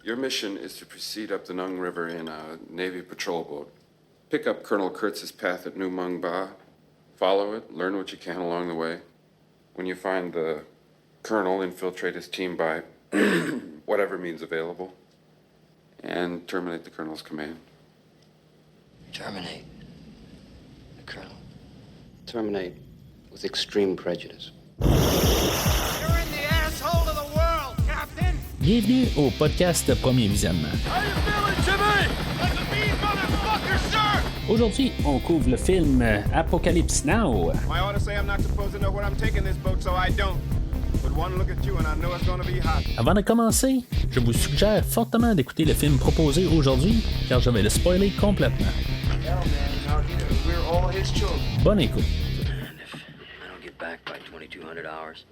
Your mission is to proceed up the Nung River in a Navy patrol boat. Pick up Colonel Kurtz's path at New Mung Ba. Follow it, learn what you can along the way. When you find the colonel, infiltrate his team by whatever means available. And terminate the colonel's command. Terminate the colonel. Terminate with extreme prejudice. You're in the asshole of the world, Captain! Bienvenue au podcast Premier Visionnement. How you feeling, Jimmy? Like a mean motherfucker, sir! Aujourd'hui, on couvre le film Apocalypse Now. My orders say I'm not supposed to know where I'm taking this boat, so I don't. But one look at you and I know it's gonna be hot. Avant de commencer, je vous suggère fortement d'écouter le film proposé aujourd'hui, car je vais le spoiler complètement. Hell, man, he's out here. We're all his children. Bonne écoute. And if I don't get back by 2200 hours,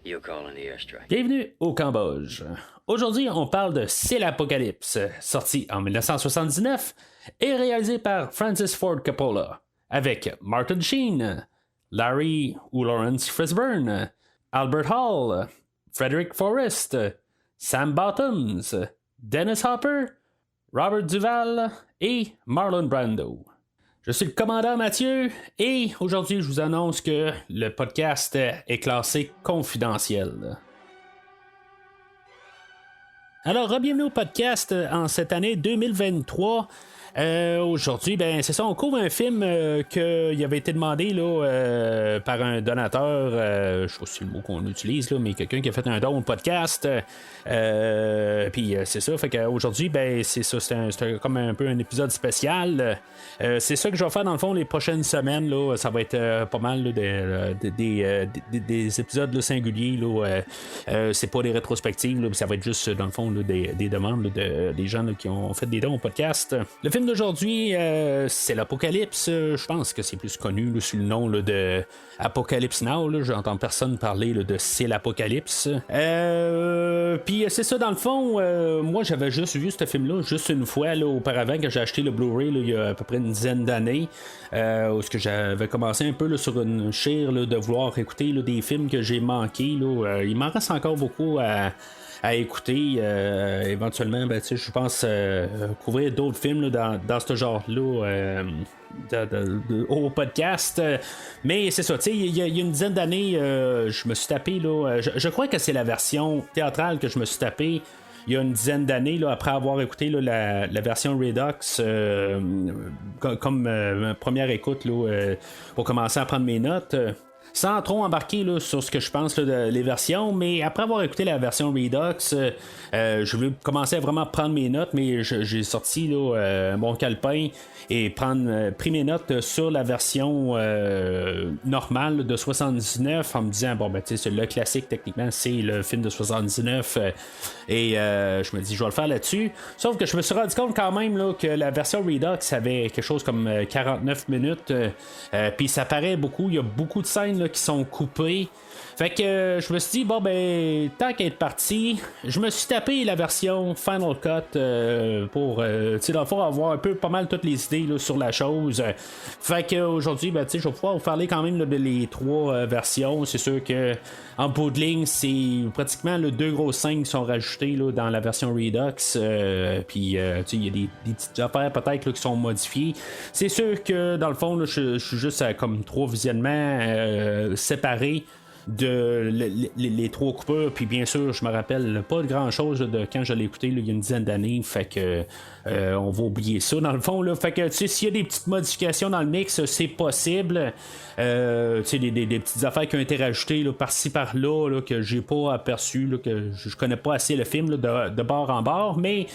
you'll call in the airstrike. Bienvenue au Cambodge. Aujourd'hui, on parle de C'est l'Apocalypse, sorti en 1979 et réalisé par Francis Ford Coppola, avec Martin Sheen, Larry ou Lawrence Fishburne, Albert Hall, Frederick Forrest, Sam Bottoms, Dennis Hopper, Robert Duvall et Marlon Brando. Je suis le commandant Mathieu et aujourd'hui je vous annonce que le podcast est classé confidentiel. Alors, bienvenue au podcast en cette année 2023. Aujourd'hui, ben c'est ça, on couvre un film qui avait été demandé là, par un donateur, je sais pas si c'est le mot qu'on utilise, là, mais quelqu'un qui a fait un don au podcast. Puis c'est ça, fait qu'aujourd'hui, ben c'est ça, c'est comme un peu un épisode spécial. C'est ça que je vais faire dans le fond les prochaines semaines. Là, ça va être pas mal là, des épisodes là, singuliers. Là, c'est pas des rétrospectives, là, ça va être juste dans le fond là, des demandes là, des gens là, qui ont fait des dons au podcast. Le film d'aujourd'hui, c'est l'Apocalypse. Je pense que c'est plus connu là, sous le nom là, de Apocalypse Now. Là. J'entends personne parler là, de C'est l'Apocalypse. Puis c'est ça, dans le fond, moi j'avais juste vu ce film-là juste une fois là, auparavant, quand j'ai acheté le Blu-ray là, il y a à peu près une dizaine d'années, où j'avais commencé un peu là, sur une chire là, de vouloir écouter là, des films que j'ai manqués. Là. Il m'en reste encore beaucoup à écouter. Éventuellement, ben, je pense couvrir d'autres films là, dans ce genre-là au podcast. Mais c'est ça, il y a une dizaine d'années, je me suis tapé, là, je crois que c'est la version théâtrale que je me suis tapé il y a une dizaine d'années, là, après avoir écouté là, la version Redux comme première écoute là, pour commencer à prendre mes notes. Sans trop embarquer là, sur ce que je pense là, les versions, mais après avoir écouté la version Redux, je voulais commencer à vraiment prendre mes notes, mais j'ai sorti là, mon calepin et pris mes notes sur la version normale là, de 79 en me disant, bon, ben, tu sais, le classique, techniquement, c'est le film de 79 et je me dis, je vais le faire là-dessus. Sauf que je me suis rendu compte quand même là, que la version Redux avait quelque chose comme 49 minutes, puis ça paraît beaucoup, il y a beaucoup de scènes là, qui sont coupées. Fait que je me suis dit, bon ben, tant qu'à être parti, je me suis tapé la version Final Cut pour, tu sais, dans le fond, avoir un peu pas mal toutes les idées là, sur la chose. Fait qu'aujourd'hui, ben, tu sais, je vais pouvoir vous parler quand même là, de les trois versions. C'est sûr que en bout de ligne, c'est pratiquement le deux grosses scènes qui sont rajoutées là, dans la version Redux. Puis, tu sais, il y a des petites affaires peut-être là, qui sont modifiées. C'est sûr que dans le fond, là, je suis juste à comme trois visionnements séparés de les trois coupures, puis bien sûr je me rappelle pas de grand chose de quand je l'ai écouté là, il y a une dizaine d'années, fait que on va oublier ça dans le fond là. Fait que tu sais, s'il y a des petites modifications dans le mix, c'est possible. Tu sais, des petites affaires qui ont été rajoutées là, par-ci par-là là, que j'ai pas aperçu là, que je connais pas assez le film là, de bord en bord, mais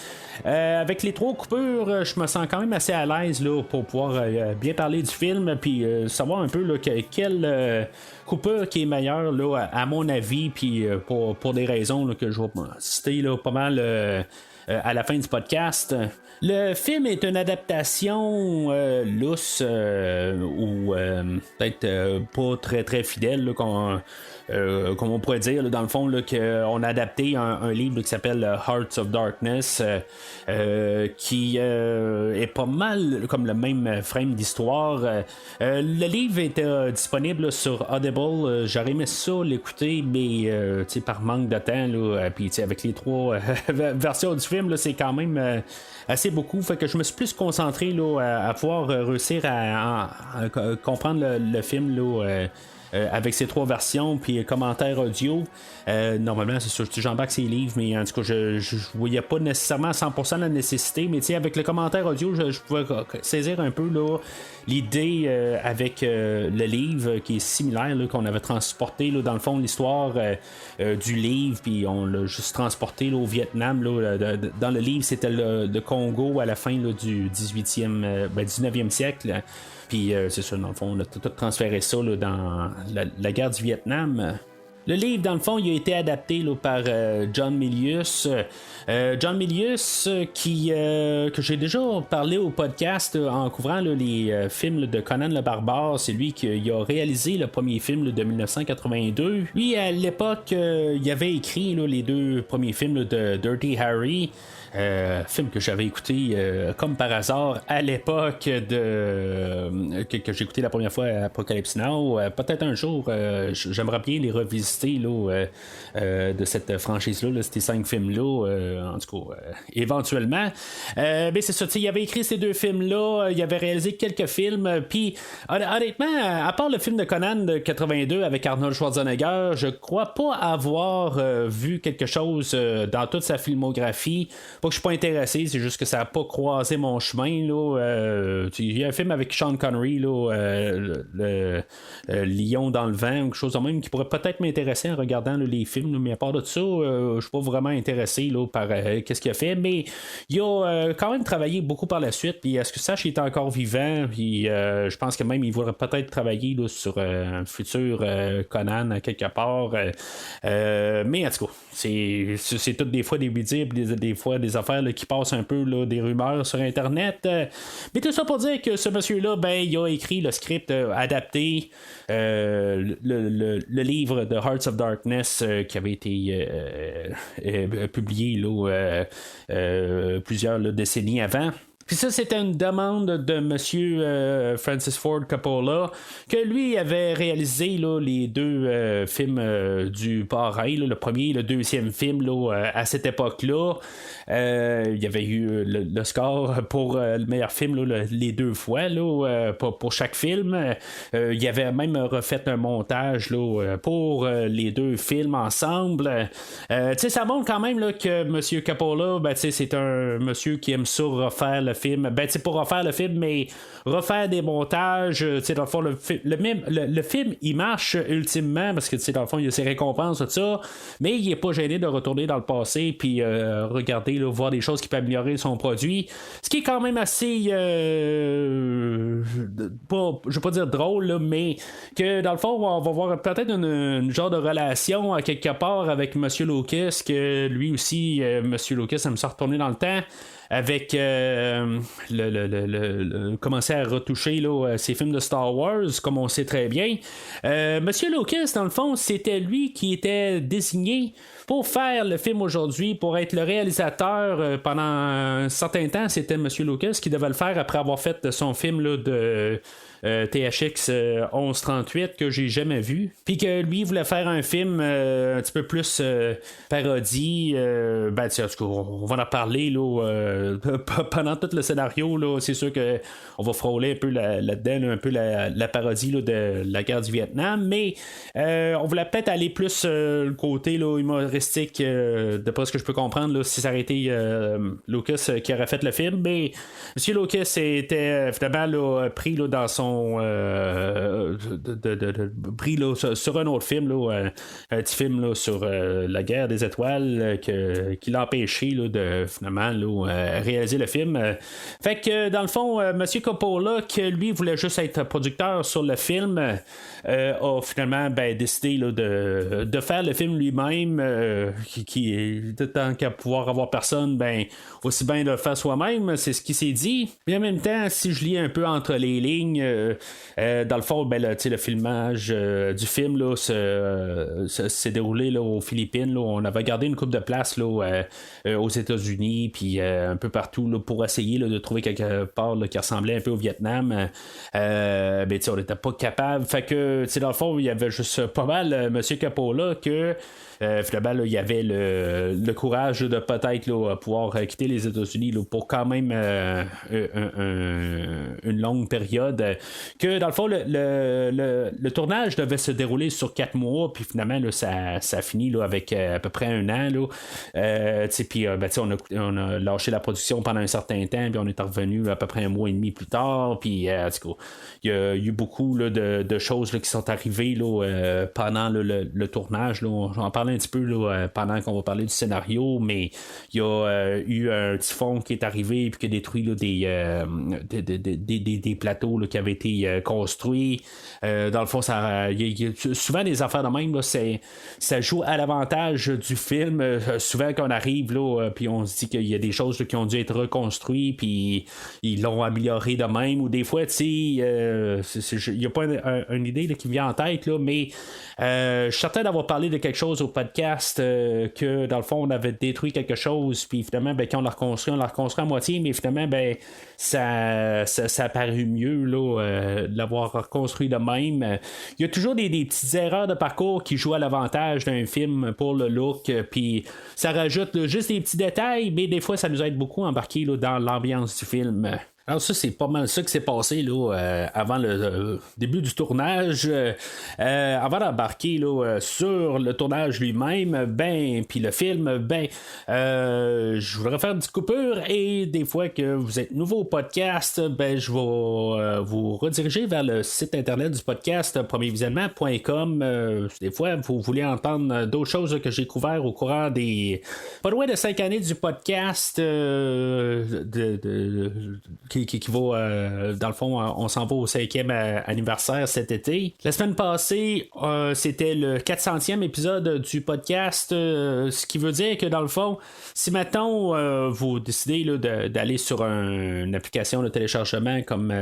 avec les trois coupures, je me sens quand même assez à l'aise là, pour pouvoir bien parler du film, puis savoir un peu là, quelle coupure qui est meilleure là, à mon avis, puis pour des raisons là, que je vais citer là, pas mal à la fin du podcast. Le film est une adaptation lousse ou peut-être pas très très fidèle là, comme on pourrait dire là, dans le fond là, qu'on a adapté un livre là, qui s'appelle Hearts of Darkness qui est pas mal comme le même frame d'histoire. Le livre est disponible là, sur Audible. J'aurais aimé ça l'écouter, mais par manque de temps là, puis avec les trois versions du film, film, là, c'est quand même assez beaucoup. Fait que je me suis plus concentré là, à pouvoir réussir à comprendre le film là, avec ces 3 versions, puis commentaires audio. Normalement, c'est sûr que j'embarque ces livres, mais en tout cas, je voyais pas nécessairement à 100% la nécessité, mais avec le commentaire audio, je pouvais saisir un peu là, l'idée avec le livre qui est similaire, là, qu'on avait transporté là, dans le fond l'histoire du livre, puis on l'a juste transporté là, au Vietnam. Là, dans le livre, c'était le Congo à la fin là, du 19e siècle. Puis c'est ça, dans le fond, on a tout transféré ça là, dans la guerre du Vietnam. Le livre, dans le fond, il a été adapté là, par John Milius. John Milius, que j'ai déjà parlé au podcast en couvrant là, les films là, de Conan le Barbare. C'est lui qui a réalisé le premier film là, de 1982. Lui, à l'époque, il avait écrit là, les 2 premiers films là, de Dirty Harry. Film que j'avais écouté comme par hasard à l'époque que j'ai écouté la première fois à Apocalypse Now. Peut-être un jour, j'aimerais bien les revisiter là, de cette franchise-là, là, ces 5 films-là, en tout cas, éventuellement. Mais c'est ça, il avait écrit ces 2 films-là, il avait réalisé quelques films, puis honnêtement, à part le film de Conan de 82 avec Arnold Schwarzenegger, je crois pas avoir vu quelque chose dans toute sa filmographie. Pas que je suis pas intéressé, c'est juste que ça n'a pas croisé mon chemin. Il y a un film avec Sean Connery, le Lion dans le vent, ou quelque chose de même, qui pourrait peut-être m'intéresser en regardant là, les films. Mais à part de ça, je suis pas vraiment intéressé là, par qu'est-ce qu'il a fait. Mais il a quand même travaillé beaucoup par la suite. Puis est-ce que Sash est encore vivant? Puis je pense que même il voudrait peut-être travailler là, sur un futur Conan à quelque part. Mais en tout cas, c'est toutes des fois des bidets, des fois des affaires là, qui passent un peu là, des rumeurs sur Internet. Mais tout ça pour dire que ce monsieur-là, il a écrit le script adapté, le livre de Hearts of Darkness qui avait été publié là, plusieurs là, décennies avant. Puis ça, c'était une demande de monsieur Francis Ford Coppola, que lui avait réalisé là, les 2 films du pareil, là, le premier et le 2e film là, à cette époque-là. Il y avait eu le score pour le meilleur film là, les 2 fois là, pour chaque film. Il y avait même refait un montage là, pour les 2 films ensemble. Ça montre quand même là, que monsieur Coppola, c'est un monsieur qui aime ça refaire le film. Pour refaire le film, mais refaire des montages. Dans le fond, le film, il marche ultimement parce que dans le fond, il y a ses récompenses, tout ça, mais il est pas gêné de retourner dans le passé puis regarder, là, voir des choses qui peuvent améliorer son produit. Ce qui est quand même assez je vais pas dire drôle, là, mais que dans le fond, on va voir peut-être une genre de relation à quelque part avec M. Lucas, que lui aussi, M. Lucas aime ça retourner dans le temps avec commencer à retoucher là, ses films de Star Wars, comme on sait très bien. Monsieur Lucas, dans le fond, c'était lui qui était désigné pour faire le film aujourd'hui, pour être le réalisateur pendant un certain temps. C'était Monsieur Lucas qui devait le faire après avoir fait son film là, de THX 1138 que j'ai jamais vu, puis que lui voulait faire un film un petit peu plus parodie. En tout cas, on va en parler là, pendant tout le scénario là, c'est sûr que on va frôler un peu là-dedans là, un peu la parodie là, de la guerre du Vietnam, mais on voulait peut-être aller plus le côté là, humoristique, d'après ce que je peux comprendre là, si ça aurait été Lucas qui aurait fait le film. Mais M. Lucas était finalement là, pris là, dans son pris là, sur un autre film là, un petit film là, sur la guerre des étoiles qui l'a empêché là, de finalement là, réaliser le film. Fait que dans le fond, M. Coppola, que lui voulait juste être producteur sur le film, a finalement décidé là, de faire le film lui-même, qui tant qu'à pouvoir avoir personne, aussi bien de le faire soi-même. C'est ce qu'il s'est dit. Mais en même temps, si je lis un peu entre les lignes, dans le fond, le filmage du film là, s'est déroulé là, aux Philippines. Là, on avait gardé une couple de places là, aux États-Unis, puis un peu partout là, pour essayer là, de trouver quelque part là, qui ressemblait un peu au Vietnam. On n'était pas capable. Fait que dans le fond, il y avait juste pas mal M. Coppola que finalement là, il y avait le courage de peut-être là, pouvoir quitter les États-Unis là, pour quand même une longue période. Que dans le fond, le tournage devait se dérouler sur 4 mois, puis finalement, là, ça finit là, avec à peu près 1 an. Puis on a lâché la production pendant un certain temps, puis on est revenu à peu près 1 mois et demi plus tard. Puis en tout cas, il y a eu beaucoup là, de choses là, qui sont arrivées là, pendant le tournage. Là. On en parlait un petit peu là, pendant qu'on va parler du scénario, mais il y a eu un typhon qui est arrivé puis qui a détruit là, des plateaux là, qui avaient été construits. Dans le fond, il y a souvent des affaires de même, là, ça joue à l'avantage du film. Souvent qu'on arrive là, puis on se dit qu'il y a des choses là, qui ont dû être reconstruites, puis ils l'ont amélioré de même, ou des fois, tu sais, il n'y a pas une idée là, qui me vient en tête, là, mais je suis certain d'avoir parlé de quelque chose au podcast que dans le fond on avait détruit quelque chose, puis finalement ben, quand on l'a reconstruit à moitié, mais finalement ben, ça a paru mieux là, de l'avoir reconstruit de même. Il y a toujours des petites erreurs de parcours qui jouent à l'avantage d'un film pour le look, puis ça rajoute là, juste des petits détails, mais des fois ça nous aide beaucoup à embarquer là, dans l'ambiance du film. Alors ça, c'est pas mal ça qui s'est passé là, avant le début du tournage. Avant d'embarquer là, sur le tournage lui-même, ben, puis le film, ben, je voudrais faire une petite coupure, et des fois que vous êtes nouveau au podcast, ben, je vais vous rediriger vers le site internet du podcast premiervisionnement.com. Des fois, vous voulez entendre d'autres choses là, que j'ai couvert au courant des pas loin de 5 années du podcast qui va, dans le fond, on s'en va au 5e anniversaire cet été. La semaine passée, c'était le 400e épisode du podcast, ce qui veut dire que, dans le fond, si maintenant vous décidez là, d'aller sur une application de téléchargement comme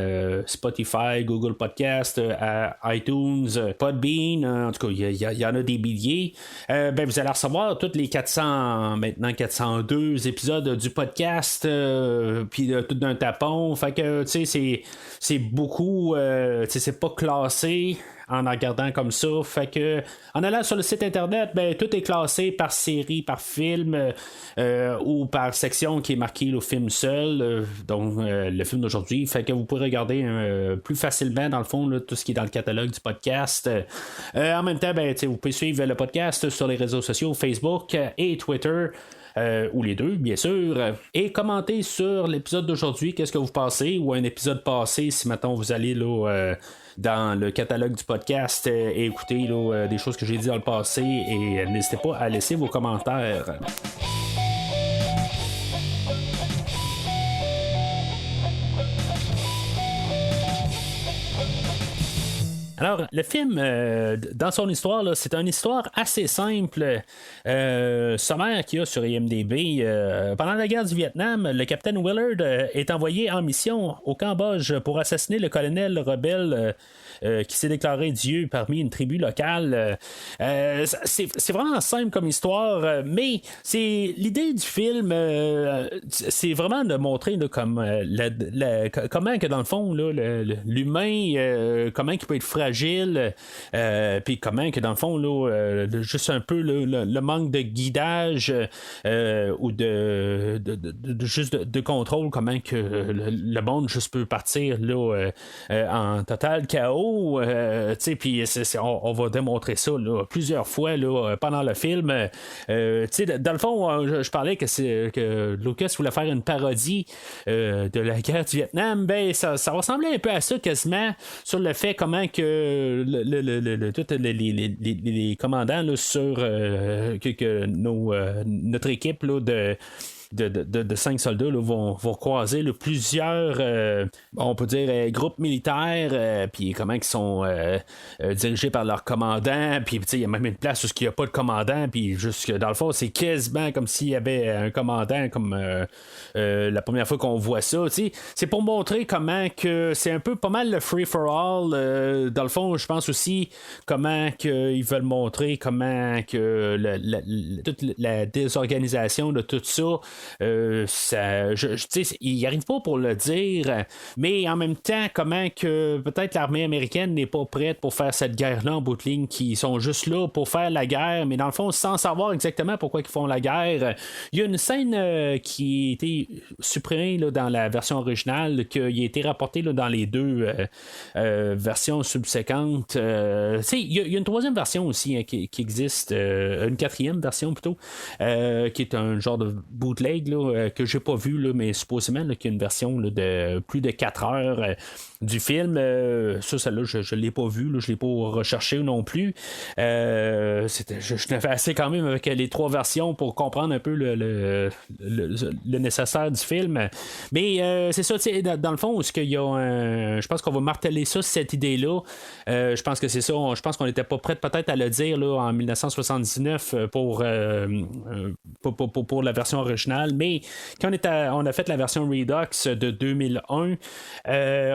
Spotify, Google Podcast, iTunes, Podbean, en tout cas, il y en a des milliers, ben, vous allez recevoir tous les 402 épisodes du podcast, puis tout d'un tapon. Fait que, tu sais, c'est beaucoup, tu sais, c'est pas classé en regardant comme ça. Fait que, en allant sur le site internet, ben, tout est classé par série, par film, ou par section qui est marqué le film seul, donc le film d'aujourd'hui. Fait que vous pouvez regarder plus facilement, dans le fond, là, tout ce qui est dans le catalogue du podcast. En même temps, ben, vous pouvez suivre le podcast sur les réseaux sociaux, Facebook et Twitter. Ou les deux, bien sûr, et commentez sur l'épisode d'aujourd'hui, qu'est-ce que vous pensez, ou un épisode passé, si maintenant vous allez là, dans le catalogue du podcast et écouter là, des choses que j'ai dit dans le passé, et n'hésitez pas à laisser vos commentaires. Alors, le film, dans son histoire, là, c'est une histoire assez simple, sommaire qu'il y a sur IMDb. Pendant la guerre du Vietnam, le capitaine Willard est envoyé en mission au Cambodge pour assassiner le colonel rebelle qui s'est déclaré Dieu parmi une tribu locale. C'est vraiment simple comme histoire, mais c'est l'idée du film, c'est vraiment de montrer là, comme comment que dans le fond là, l'humain, comment il peut être fragile, puis comment que dans le fond là, juste un peu le manque de guidage ou juste de contrôle, comment que le monde juste peut partir là, en total chaos. Puis on va démontrer ça là, plusieurs fois là, pendant le film. Dans le fond, je parlais que Lucas voulait faire une parodie de la guerre du Vietnam. Ben, ça ressemblait un peu à ça quasiment, sur le fait comment que tous les commandants là, sur que notre équipe là, de 5 soldats là, vont croiser là, plusieurs on peut dire groupes militaires, puis comment ils sont dirigés par leur commandant, puis il y a même une place où il n'y a pas de commandant, puis juste dans le fond c'est quasiment comme s'il y avait un commandant, comme la première fois qu'on voit ça. C'est pour montrer comment que c'est un peu pas mal le free for all. Dans le fond, je pense aussi comment que ils veulent montrer comment que toute la désorganisation de tout ça, il arrive pas pour le dire, mais en même temps, comment que peut-être l'armée américaine n'est pas prête pour faire cette guerre-là en bout de ligne, qui sont juste là pour faire la guerre, mais dans le fond, sans savoir exactement pourquoi ils font la guerre. Il y a une scène qui a été supprimée là, dans la version originale, qui a été rapportée là, dans les deux versions subséquentes. Il y a une troisième version aussi hein, qui existe, une quatrième version plutôt, qui est un genre de bootleg là, que j'ai pas vu, là, mais supposément là, qu'il y a une version là, de plus de 4 heures du film. Celle-là, je l'ai pas vu, là, je l'ai pas recherché non plus. Je n'avais assez quand même avec les 3 versions pour comprendre un peu le nécessaire du film. Mais c'est ça, dans le fond, est-ce qu'il y a je pense qu'on va marteler ça, cette idée-là. Je pense que c'est ça. Je pense qu'on n'était pas prêt peut-être à le dire là, en 1979 pour la version originale. Mais quand on a fait la version Redux de 2001,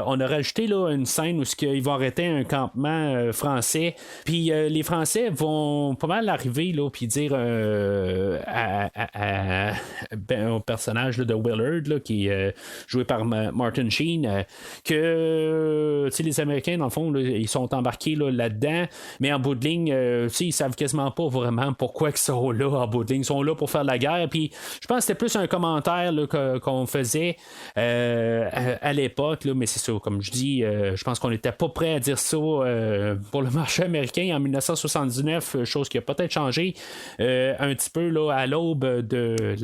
on a rajouté là, une scène où ils vont arrêter un campement français. Puis les Français vont pas mal arriver là, puis dire au personnage là, de Willard là, qui est joué par Martin Sheen, que les Américains dans le fond là, ils sont embarqués là-dedans, mais en bout de ligne ils savent quasiment pas vraiment pourquoi ils sont là en bout de ligne. Ils sont là pour faire la guerre. Puis je pense que c'était plus un commentaire là, qu'on faisait à l'époque là, mais c'est ça, comme je dis, je pense qu'on n'était pas prêt à dire ça pour le marché américain en 1979, chose qui a peut-être changé un petit peu là, à l'aube de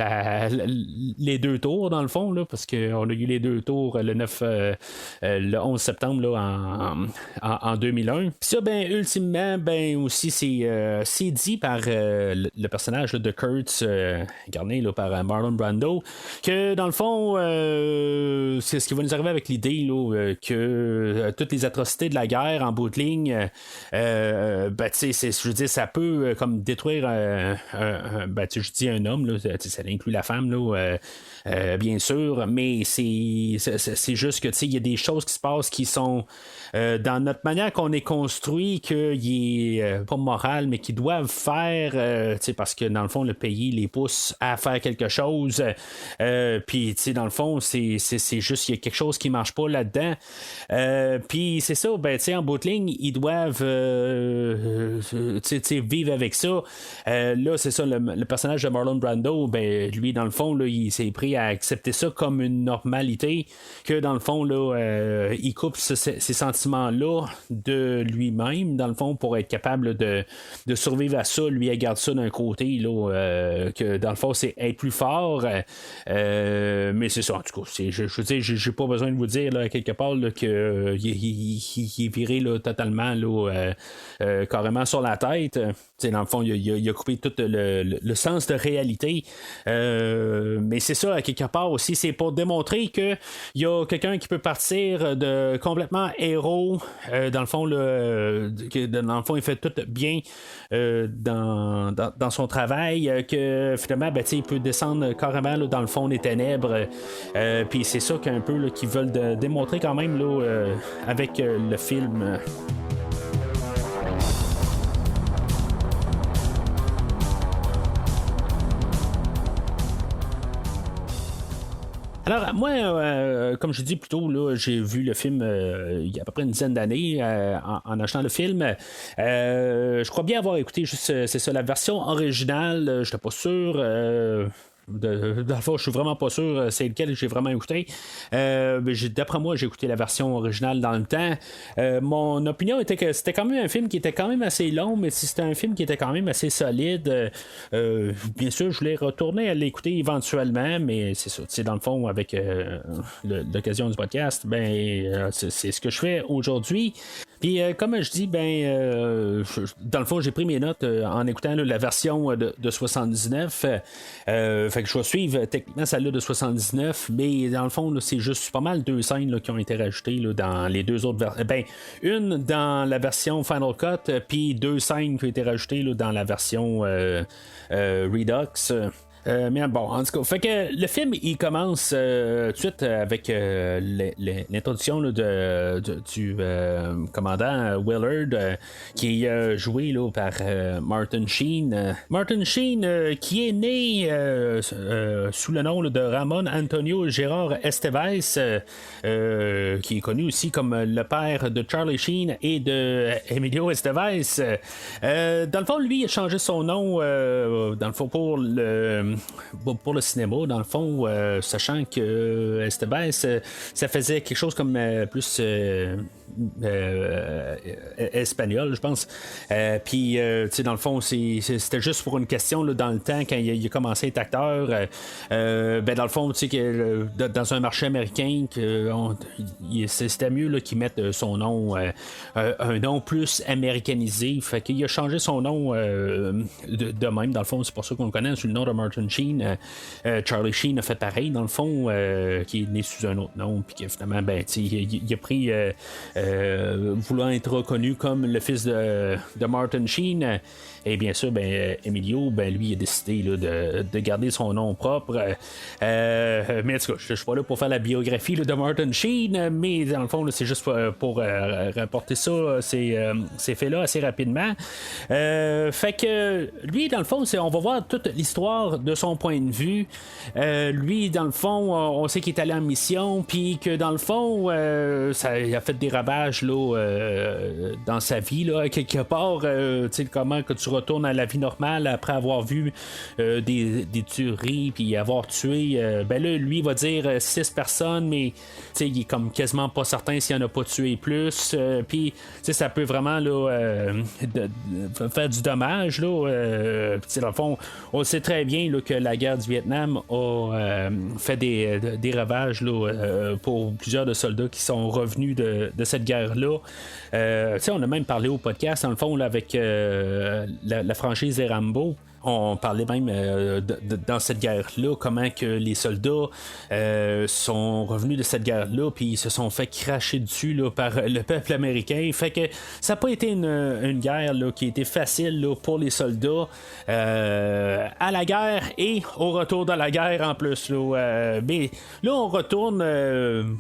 les 2 tours dans le fond là, parce qu'on a eu les 2 tours le 11 septembre là, en 2001. Puis ça, ben ultimement, ben aussi c'est dit par le personnage là, de Kurtz, incarné là, par Marlon Brando, que dans le fond c'est ce qui va nous arriver avec l'idée là, que toutes les atrocités de la guerre en bout de ligne, je veux dire, ça peut comme détruire je dis un homme là, ça inclut la femme là, bien sûr, mais c'est juste que il y a des choses qui se passent qui sont dans notre manière qu'on est construit, qui est pas moral, mais qui doivent faire, parce que dans le fond, le pays les pousse à faire quelque chose. Puis, dans le fond, c'est juste, il y a quelque chose qui marche pas là-dedans. Puis, c'est ça, en bout de ligne, ils doivent vivre avec ça. Là, c'est ça, le personnage de Marlon Brando, lui, dans le fond, là, il s'est pris à accepter ça comme une normalité, que dans le fond, là, il coupe ces sentiments-là de lui-même, dans le fond, pour être capable de survivre à ça. Lui, il garde ça d'un côté, là, que dans le fond, c'est être plus fort. Mais c'est ça, en tout cas. Je veux dire, j'ai pas besoin de vous dire, là, quelque part, là, qu'il est viré là, totalement, là, carrément sur la tête. Dans le fond, il a coupé tout le sens de réalité. Mais c'est ça, à quelque part aussi, c'est pour démontrer qu'il y a quelqu'un qui peut partir de complètement héros, dans le fond, il fait tout bien dans son travail, que finalement, il peut descendre carrément là, dans le fond des ténèbres. Puis c'est ça qu'un peu là, qu'ils veulent démontrer quand même là, avec le film. Alors, moi, comme je dis plus tôt, là, j'ai vu le film il y a à peu près une dizaine d'années en achetant le film. Je crois bien avoir écouté juste, c'est ça, la version originale. Je n'étais pas sûr. Dans le fond, je suis vraiment pas sûr c'est lequel j'ai vraiment écouté. D'après moi, j'ai écouté la version originale dans le temps. Mon opinion était que c'était quand même un film qui était quand même assez long, mais c'était un film qui était quand même assez solide. Bien sûr, je voulais retourner à l'écouter éventuellement, mais c'est ça. Dans le fond, avec l'occasion du podcast, c'est ce que je fais aujourd'hui. Puis comme je dis, dans le fond, j'ai pris mes notes en écoutant là, la version de 79. Fait que je vais suivre techniquement celle-là de 79, mais dans le fond, là, c'est juste pas mal 2 scènes là, qui ont été rajoutées là, dans les 2 autres versions. Une dans la version Final Cut, puis 2 scènes qui ont été rajoutées là, dans la version Redux. Mais bon, en tout cas, fait que le film il commence tout de suite avec l'introduction là, du commandant Willard qui est joué là, par Martin Sheen. Martin Sheen qui est né sous le nom là, de Ramon Antonio Gérard Estevez, qui est connu aussi comme le père de Charlie Sheen et de Emilio Estevez. Dans le fond, lui, il a changé son nom dans le fond pour le cinéma, dans le fond, sachant que Estevez, ça faisait quelque chose comme plus espagnol, je pense. Puis, tu sais, dans le fond, c'était juste pour une question là, dans le temps, quand il a commencé à être acteur. Ben, dans le fond, tu sais, que dans un marché américain, c'était mieux là, qu'il mette son nom, un nom plus américanisé. Fait qu'il a changé son nom de même. Dans le fond, c'est pour ça qu'on le connaît sous le nom de Martin Sheen. Charlie Sheen a fait pareil, dans le fond, qui est né sous un autre nom. Puis que finalement, ben, il a pris voulant être reconnu comme le fils de Martin Sheen. Et bien sûr, ben, Emilio, ben, lui, a décidé là, de garder son nom propre. Mais en tout cas, je suis pas là pour faire la biographie là, de Martin Sheen, mais dans le fond, là, c'est juste pour rapporter ça, ces faits-là assez rapidement. Fait que lui, dans le fond, on va voir toute l'histoire de son point de vue. Lui, dans le fond, on sait qu'il est allé en mission, puis que dans le fond, il a fait des ravages là, dans sa vie, là, quelque part. Tu sais, comment que tu retournes à la vie normale après avoir vu des tueries puis avoir tué, ben là, lui, il va dire 6 personnes, mais il est comme quasiment pas certain s'il en a pas tué plus. Puis, ça peut vraiment là, faire du dommage. Là, dans le fond, on sait très bien là, que la guerre du Vietnam a fait des ravages là, pour plusieurs de soldats qui sont revenus de cette guerre-là. On a même parlé au podcast, dans le fond, là, avec la franchise des Rambo. On parlait même dans cette guerre-là, comment que les soldats sont revenus de cette guerre-là, puis ils se sont fait cracher dessus là, par le peuple américain. Fait que ça n'a pas été une guerre là, qui a été facile là, pour les soldats à la guerre et au retour de la guerre en plus. Là, mais là, on retourne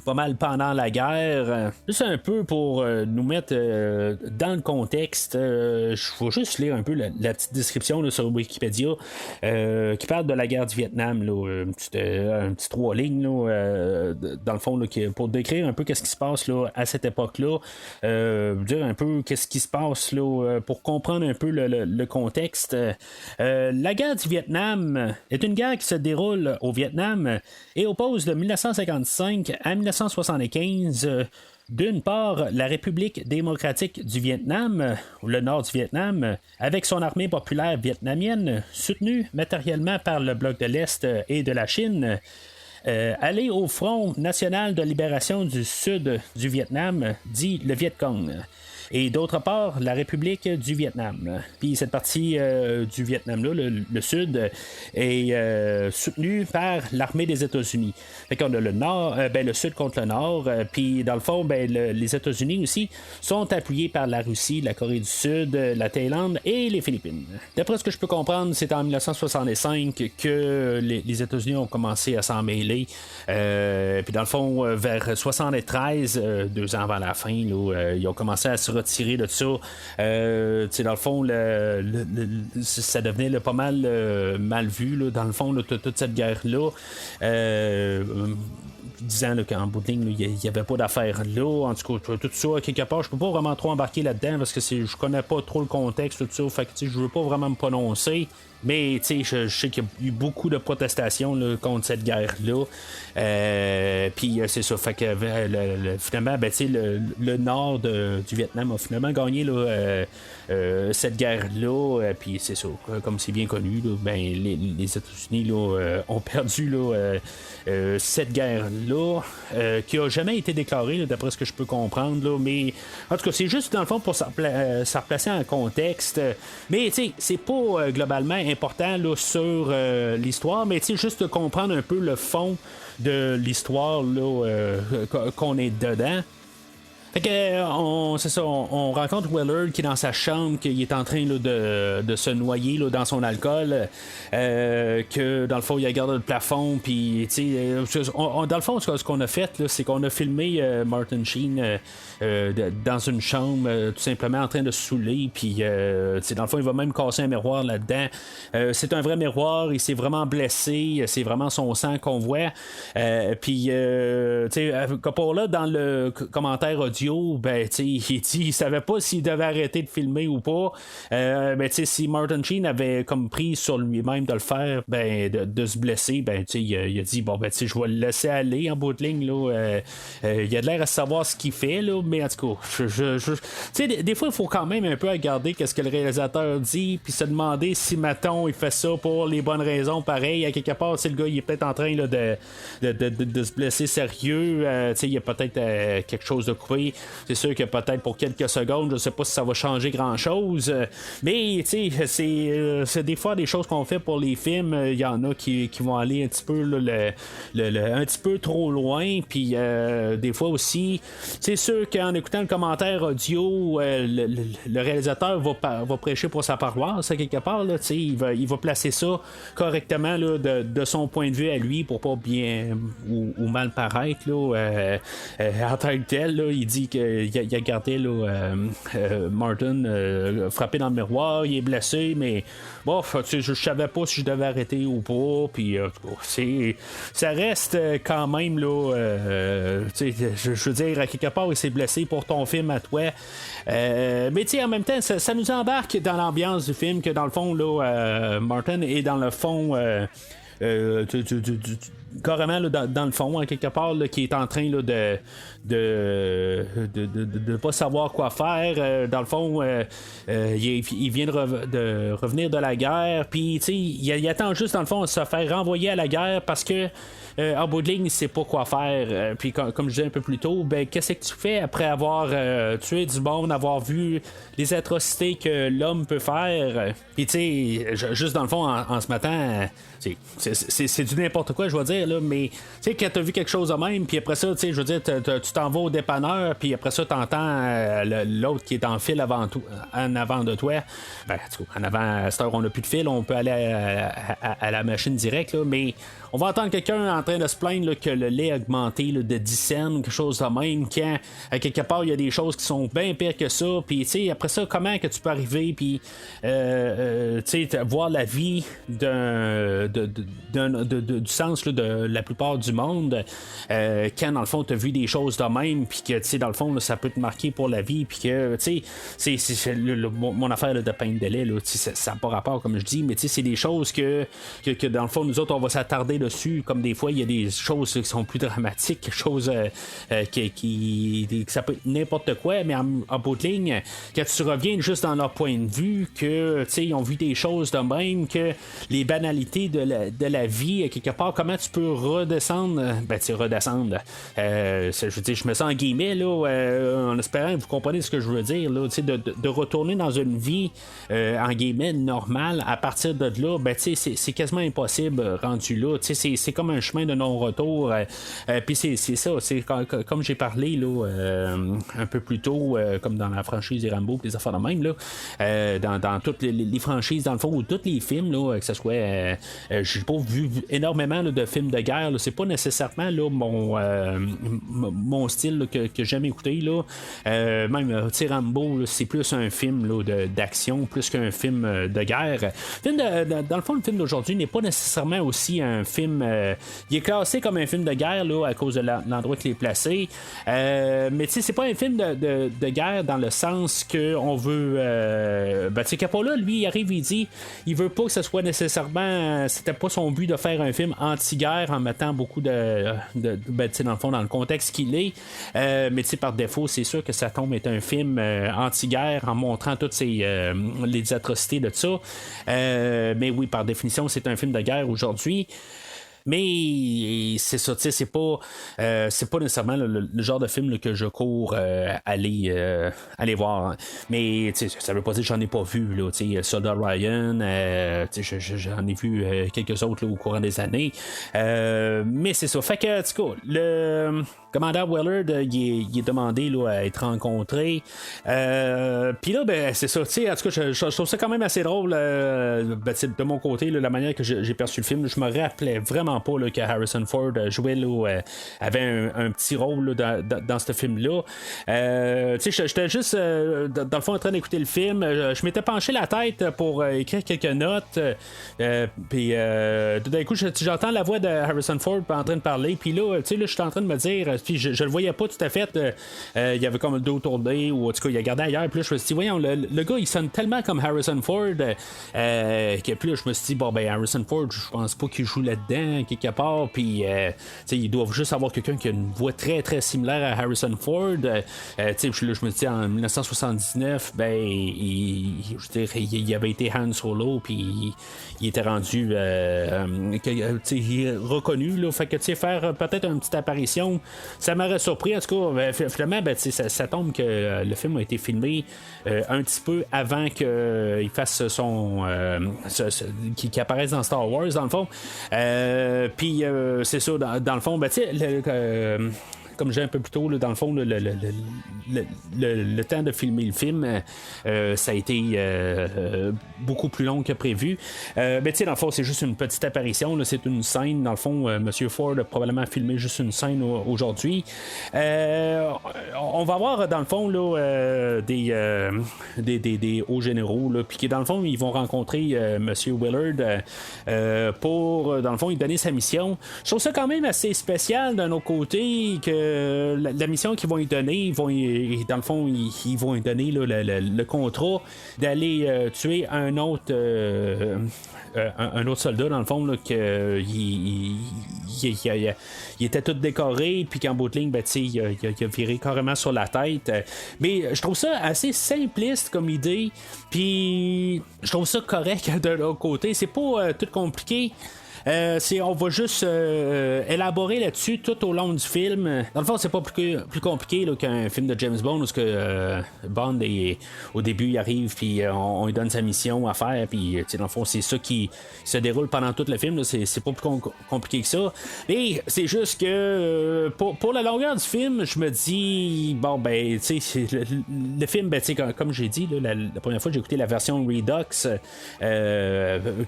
pas mal pendant la guerre. Juste un peu pour nous mettre dans le contexte. Je vais juste lire un peu la petite description là, sur Wikipédia qui parle de la guerre du Vietnam, là, un petit 3 lignes là, dans le fond là, pour décrire un peu qu'est-ce qui se passe là, à cette époque-là, dire un peu qu'est-ce qui se passe là, pour comprendre un peu le contexte. La guerre du Vietnam est une guerre qui se déroule au Vietnam et oppose de 1955 à 1975 d'une part, la République démocratique du Vietnam, le nord du Vietnam, avec son armée populaire vietnamienne, soutenue matériellement par le bloc de l'Est et de la Chine, aller au Front national de libération du sud du Vietnam, dit le Viet Cong. Et d'autre part, la République du Vietnam. Puis cette partie du Vietnam-là, le sud, est soutenue par l'armée des États-Unis. Fait qu'on a le nord, le sud contre le nord. Puis dans le fond, les États-Unis aussi sont appuyés par la Russie, la Corée du Sud, la Thaïlande et les Philippines. D'après ce que je peux comprendre, c'est en 1965 que les États-Unis ont commencé à s'en mêler. Puis dans le fond, vers 73, 2 ans avant la fin, là, ils ont commencé à se retirer de ça. Dans le fond, ça devenait là, pas mal mal vu, là, dans le fond, là, toute cette guerre-là. Disant là, qu'en bout de ligne, il n'y avait pas d'affaires là. En tout cas, tout ça, quelque part, je peux pas vraiment trop embarquer là-dedans parce que je connais pas trop le contexte, tout ça. Fait que je veux pas vraiment me prononcer. Mais je sais qu'il y a eu beaucoup de protestations là, contre cette guerre-là. Puis c'est ça. Fait que finalement, le nord du Vietnam a finalement gagné là, cette guerre-là. Puis c'est ça. Comme c'est bien connu, là, les États-Unis là, ont perdu là, cette guerre-là, qui a jamais été déclarée, là, d'après ce que je peux comprendre. Là, mais en tout cas, c'est juste dans le fond pour se replacer en contexte. Mais c'est pas globalement important là, sur l'histoire, mais juste de comprendre un peu le fond de l'histoire là, qu'on est dedans. Fait que, c'est ça, on rencontre Willard qui est dans sa chambre, qui est en train là, de se noyer là, dans son alcool, que dans le fond il regarde le plafond, puis dans le fond ce qu'on a fait là, c'est qu'on a filmé Martin Sheen dans une chambre, tout simplement en train de se saouler, puis dans le fond il va même casser un miroir là-dedans. C'est un vrai miroir, il s'est vraiment blessé, c'est vraiment son sang qu'on voit, puis Coppola dans le commentaire audio, ben, il dit il savait pas s'il devait arrêter de filmer ou pas. Si Martin Sheen avait comme pris sur lui-même de le faire, ben, de se blesser, ben, il a dit bon, ben, je vais le laisser aller en bout de ligne. Là, il a de l'air à savoir ce qu'il fait, là, mais en tout cas, des fois, il faut quand même un peu regarder ce que le réalisateur dit, puis se demander si, mettons, il fait ça pour les bonnes raisons, pareil. À quelque part, le gars, il est peut-être en train là, de se blesser sérieux. Il y a peut-être quelque chose de coupé. C'est sûr que peut-être pour quelques secondes, je sais pas si ça va changer grand-chose, mais c'est des fois des choses qu'on fait pour les films. Il y en a qui vont aller un petit peu là, un petit peu trop loin, puis des fois aussi, c'est sûr qu'en écoutant le commentaire audio, le réalisateur va prêcher pour sa paroisse à quelque part. Là, il va placer ça correctement là, de son point de vue à lui pour pas bien ou mal paraître là, en tant que tel. Là, il dit qu'il a gardé là, Martin frappé dans le miroir, il est blessé, mais bon, je savais pas si je devais arrêter ou pas, puis ça reste quand même là, je veux dire, à quelque part il s'est blessé pour ton film à toi, mais en même temps ça nous embarque dans l'ambiance du film, que dans le fond là, Martin est dans le fond carrément là, dans le fond, à quelque part, là, qui est en train là, de pas savoir quoi faire. Dans le fond, il vient de revenir de la guerre, puis il attend juste, dans le fond, de se faire renvoyer à la guerre parce que en bout de ligne, il sait pas quoi faire. Puis comme je disais un peu plus tôt, ben qu'est-ce que tu fais après avoir tué du monde, avoir vu les atrocités que l'homme peut faire? Puis juste dans le fond, en ce matin, c'est du n'importe quoi, je vais dire, là, mais quand t'as vu quelque chose de même, puis après ça, je veux dire, tu t'en vas au dépanneur, puis après ça, t'entends l'autre qui est en fil en avant de toi. Ben, en avant, à cette heure, on n'a plus de fil, on peut aller à la machine directe, là, mais on va entendre quelqu'un en train de se plaindre là, que le lait a augmenté là, de 10 cents, quelque chose de même, quand à quelque part il y a des choses qui sont bien pires que ça, puis après ça, comment que tu peux arriver, puis voir la vie du sens là, de la plupart du monde, quand dans le fond tu as vu des choses de même, puis que dans le fond là, ça peut te marquer pour la vie, puis que c'est mon affaire là, de pain de lait, là, ça n'a pas rapport comme je dis, mais c'est des choses que dans le fond nous autres on va s'attarder dessus, comme des fois il y a des choses qui sont plus dramatiques, quelque chose qui ça peut être n'importe quoi, mais en bout de ligne, quand tu reviens juste dans leur point de vue, que ils ont vu des choses de même, que les banalités de la vie, quelque part, comment tu peux redescendre, redescendre, je veux dire, je me sens en guillemets là, en espérant que vous comprenez ce que je veux dire là, de retourner dans une vie en guillemets normale à partir de là, c'est quasiment impossible rendu là. C'est comme un chemin de non-retour. Puis c'est ça, c'est comme j'ai parlé là, un peu plus tôt, comme dans la franchise des Rambo, des affaires de même, là, dans toutes les franchises, dans le fond, ou tous les films, là, que ce soit. J'ai pas vu énormément là, de films de guerre. Là, c'est pas nécessairement là, mon style là, que j'aime écouter. Là. Même Rambo, là, c'est plus un film là, d'action, plus qu'un film de guerre. Dans le fond, le film d'aujourd'hui n'est pas nécessairement aussi un film. Il est classé comme un film de guerre là, à cause de l'endroit qu'il est placé. Mais c'est pas un film de guerre dans le sens qu'on veut. Coppola, lui, il arrive, il dit il veut pas que ce soit nécessairement. C'était pas son but de faire un film anti-guerre en mettant beaucoup dans le fond, dans le contexte qu'il est. Mais par défaut, c'est sûr que ça tombe est un film anti-guerre en montrant toutes les atrocités de ça. Mais oui, par définition, c'est un film de guerre aujourd'hui. Mais c'est ça, tu sais, c'est pas nécessairement le genre de film là, que je cours aller voir. Hein. Mais ça veut pas dire que j'en ai pas vu. Là, Soldat Ryan, j'en ai vu quelques autres là, au courant des années. Mais c'est ça. Fait que, en tout cas, le commandant Willard, il est demandé là, à être rencontré. Puis là, ben, c'est ça. En tout cas, je trouve ça quand même assez drôle. De mon côté, là, la manière que j'ai perçu le film, je me rappelais vraiment pas là, que Harrison Ford jouait là, avait un petit rôle là, dans ce film-là. J'étais juste dans le fond en train d'écouter le film. Je m'étais penché la tête pour écrire quelques notes. Puis tout d'un coup, j'entends la voix de Harrison Ford en train de parler. Puis là, je suis en train de me dire, puis je le voyais pas tout à fait. Il y avait comme le dos tourné, ou en tout cas, il a regardé ailleurs. Puis là, je me suis dit, voyons, le gars, il sonne tellement comme Harrison Ford. Que puis là, je me suis dit, bon, ben, Harrison Ford, je pense pas qu'il joue là-dedans, quelque part. Puis, ils doivent juste avoir quelqu'un qui a une voix très, très similaire à Harrison Ford. Puis là, je me suis dit, en 1979, ben, il avait été Han Solo, puis il était rendu reconnu. Là, fait que, faire peut-être une petite apparition, ça m'aurait surpris. En tout cas, finalement, ben, ça tombe que le film a été filmé un petit peu avant qu'il fasse son qui apparaisse dans Star Wars dans le fond. Puis c'est ça, dans le fond, ben, tu sais, comme j'ai un peu plus tôt, là, dans le fond, le temps de filmer le film, ça a été beaucoup plus long que prévu. Mais tu sais, dans le fond, c'est juste une petite apparition. Là, c'est une scène. Dans le fond, M. Ford a probablement filmé juste une scène aujourd'hui. On va avoir, dans le fond, là, des hauts généraux. Puis dans le fond, ils vont rencontrer M. Willard pour, dans le fond, lui donner sa mission. Je trouve ça quand même assez spécial d'un autre côté que la mission qu'ils vont lui donner, dans le fond, ils vont lui donner là, le contrat d'aller tuer un autre soldat, dans le fond, là, il était tout décoré, puis qu'en bout de ligne, ben, il a viré carrément sur la tête. Mais je trouve ça assez simpliste comme idée, puis je trouve ça correct de l'autre côté. C'est pas tout compliqué. On va juste élaborer là-dessus tout au long du film. Dans le fond, c'est pas plus compliqué là, qu'un film de James Bond où Bond au début il arrive puis on lui donne sa mission à faire, puis dans le fond c'est ça qui se déroule pendant tout le film là. C'est pas plus compliqué que ça. Mais c'est juste que pour la longueur du film, je me dis bon ben tu sais le film, ben, comme j'ai dit là, la première fois j'ai écouté la version Redux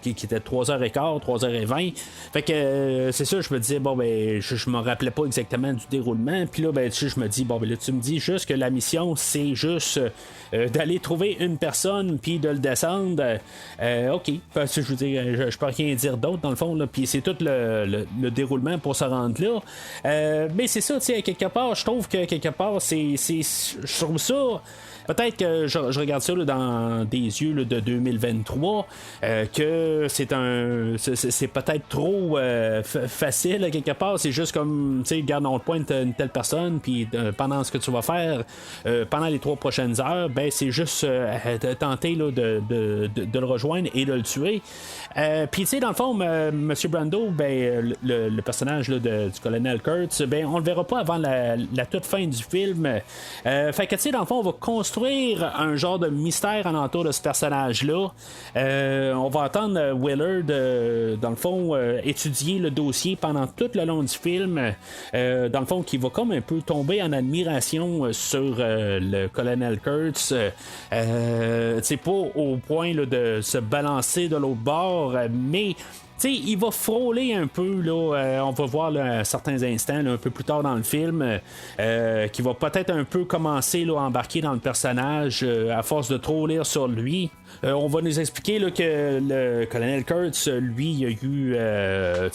qui était 3h15, 3h20. Fait que c'est ça, je me disais bon ben je me rappelais pas exactement du déroulement, puis là ben je me dis bon ben là tu me dis juste que la mission c'est juste d'aller trouver une personne puis de le descendre. Ok, parce que je veux dire je peux rien dire d'autre dans le fond là, puis c'est tout le déroulement pour se rendre là. Mais c'est ça, tu sais, quelque part je trouve que quelque part je trouve ça. Peut-être que je regarde ça là, dans des yeux là, de 2023, que c'est peut-être trop facile à quelque part. C'est juste comme, tu sais, regarde, on te pointe une telle personne, puis pendant ce que tu vas faire, pendant les 3 prochaines heures, ben c'est juste tenter là, de le rejoindre et de le tuer. Puis tu sais, dans le fond, M. Brando, ben le personnage là, du colonel Kurtz, ben on le verra pas avant la toute fin du film. Fait que tu sais, dans le fond, on va construire un genre de mystère alentour de ce personnage-là. On va entendre Willard, dans le fond, étudier le dossier pendant tout le long du film. Dans le fond, qui va comme un peu tomber en admiration sur le colonel Kurtz. C'est pas au point là, de se balancer de l'autre bord, mais t'sais, il va frôler un peu, là, on va voir là, à certains instants, là, un peu plus tard dans le film, qui va peut-être un peu commencer là, à embarquer dans le personnage à force de trop lire sur lui. On va nous expliquer là, que le colonel Kurtz, lui, il a eu,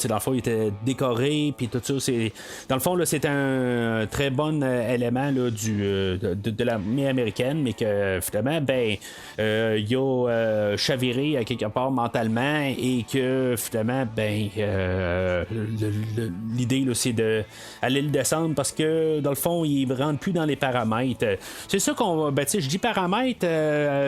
dans le fond, il était décoré, puis tout ça. Dans le fond, là, c'est un très bon élément là, de l'armée américaine, mais que finalement, ben, il a chaviré à quelque part mentalement et que finalement, ben, l'idée là, c'est d'aller le descendre parce que dans le fond, il ne rentre plus dans les paramètres. C'est ça qu'on, ben, tu sais, je dis paramètres,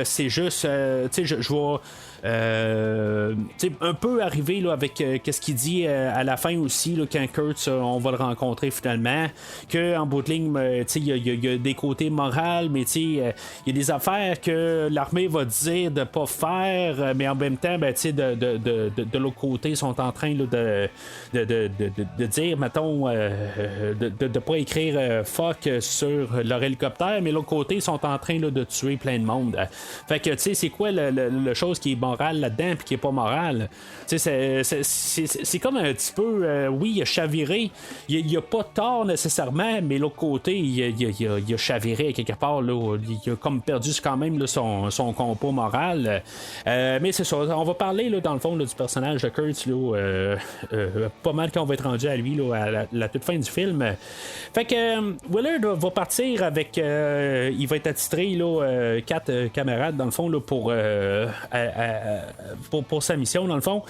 c'est juste, tu sais, je vais un peu arrivé là, avec qu'est-ce qu'il dit à la fin aussi, là, quand Kurt, on va le rencontrer finalement, qu'en bout de ligne, il y a des côtés moraux, mais il y a des affaires que l'armée va dire de pas faire, mais en même temps, de l'autre côté, ils sont en train là, de dire, mettons, de pas écrire fuck sur leur hélicoptère, mais l'autre côté, ils sont en train là, de tuer plein de monde. Fait que, tu sais, c'est quoi le chose qui est morale là-dedans puis qui est pas morale? Tu sais, c'est comme un petit peu, oui, il a chaviré, il a pas tort nécessairement, mais l'autre côté, il a chaviré quelque part, là, il a comme perdu quand même là, son compas moral. Mais c'est ça, on va parler là, dans le fond là, du personnage de Kurt là, pas mal quand on va être rendu à lui là, à la toute fin du film. Fait que Willard va partir avec il va être attitré là, 4 camarades dans le fond là, pour sa mission dans le fond.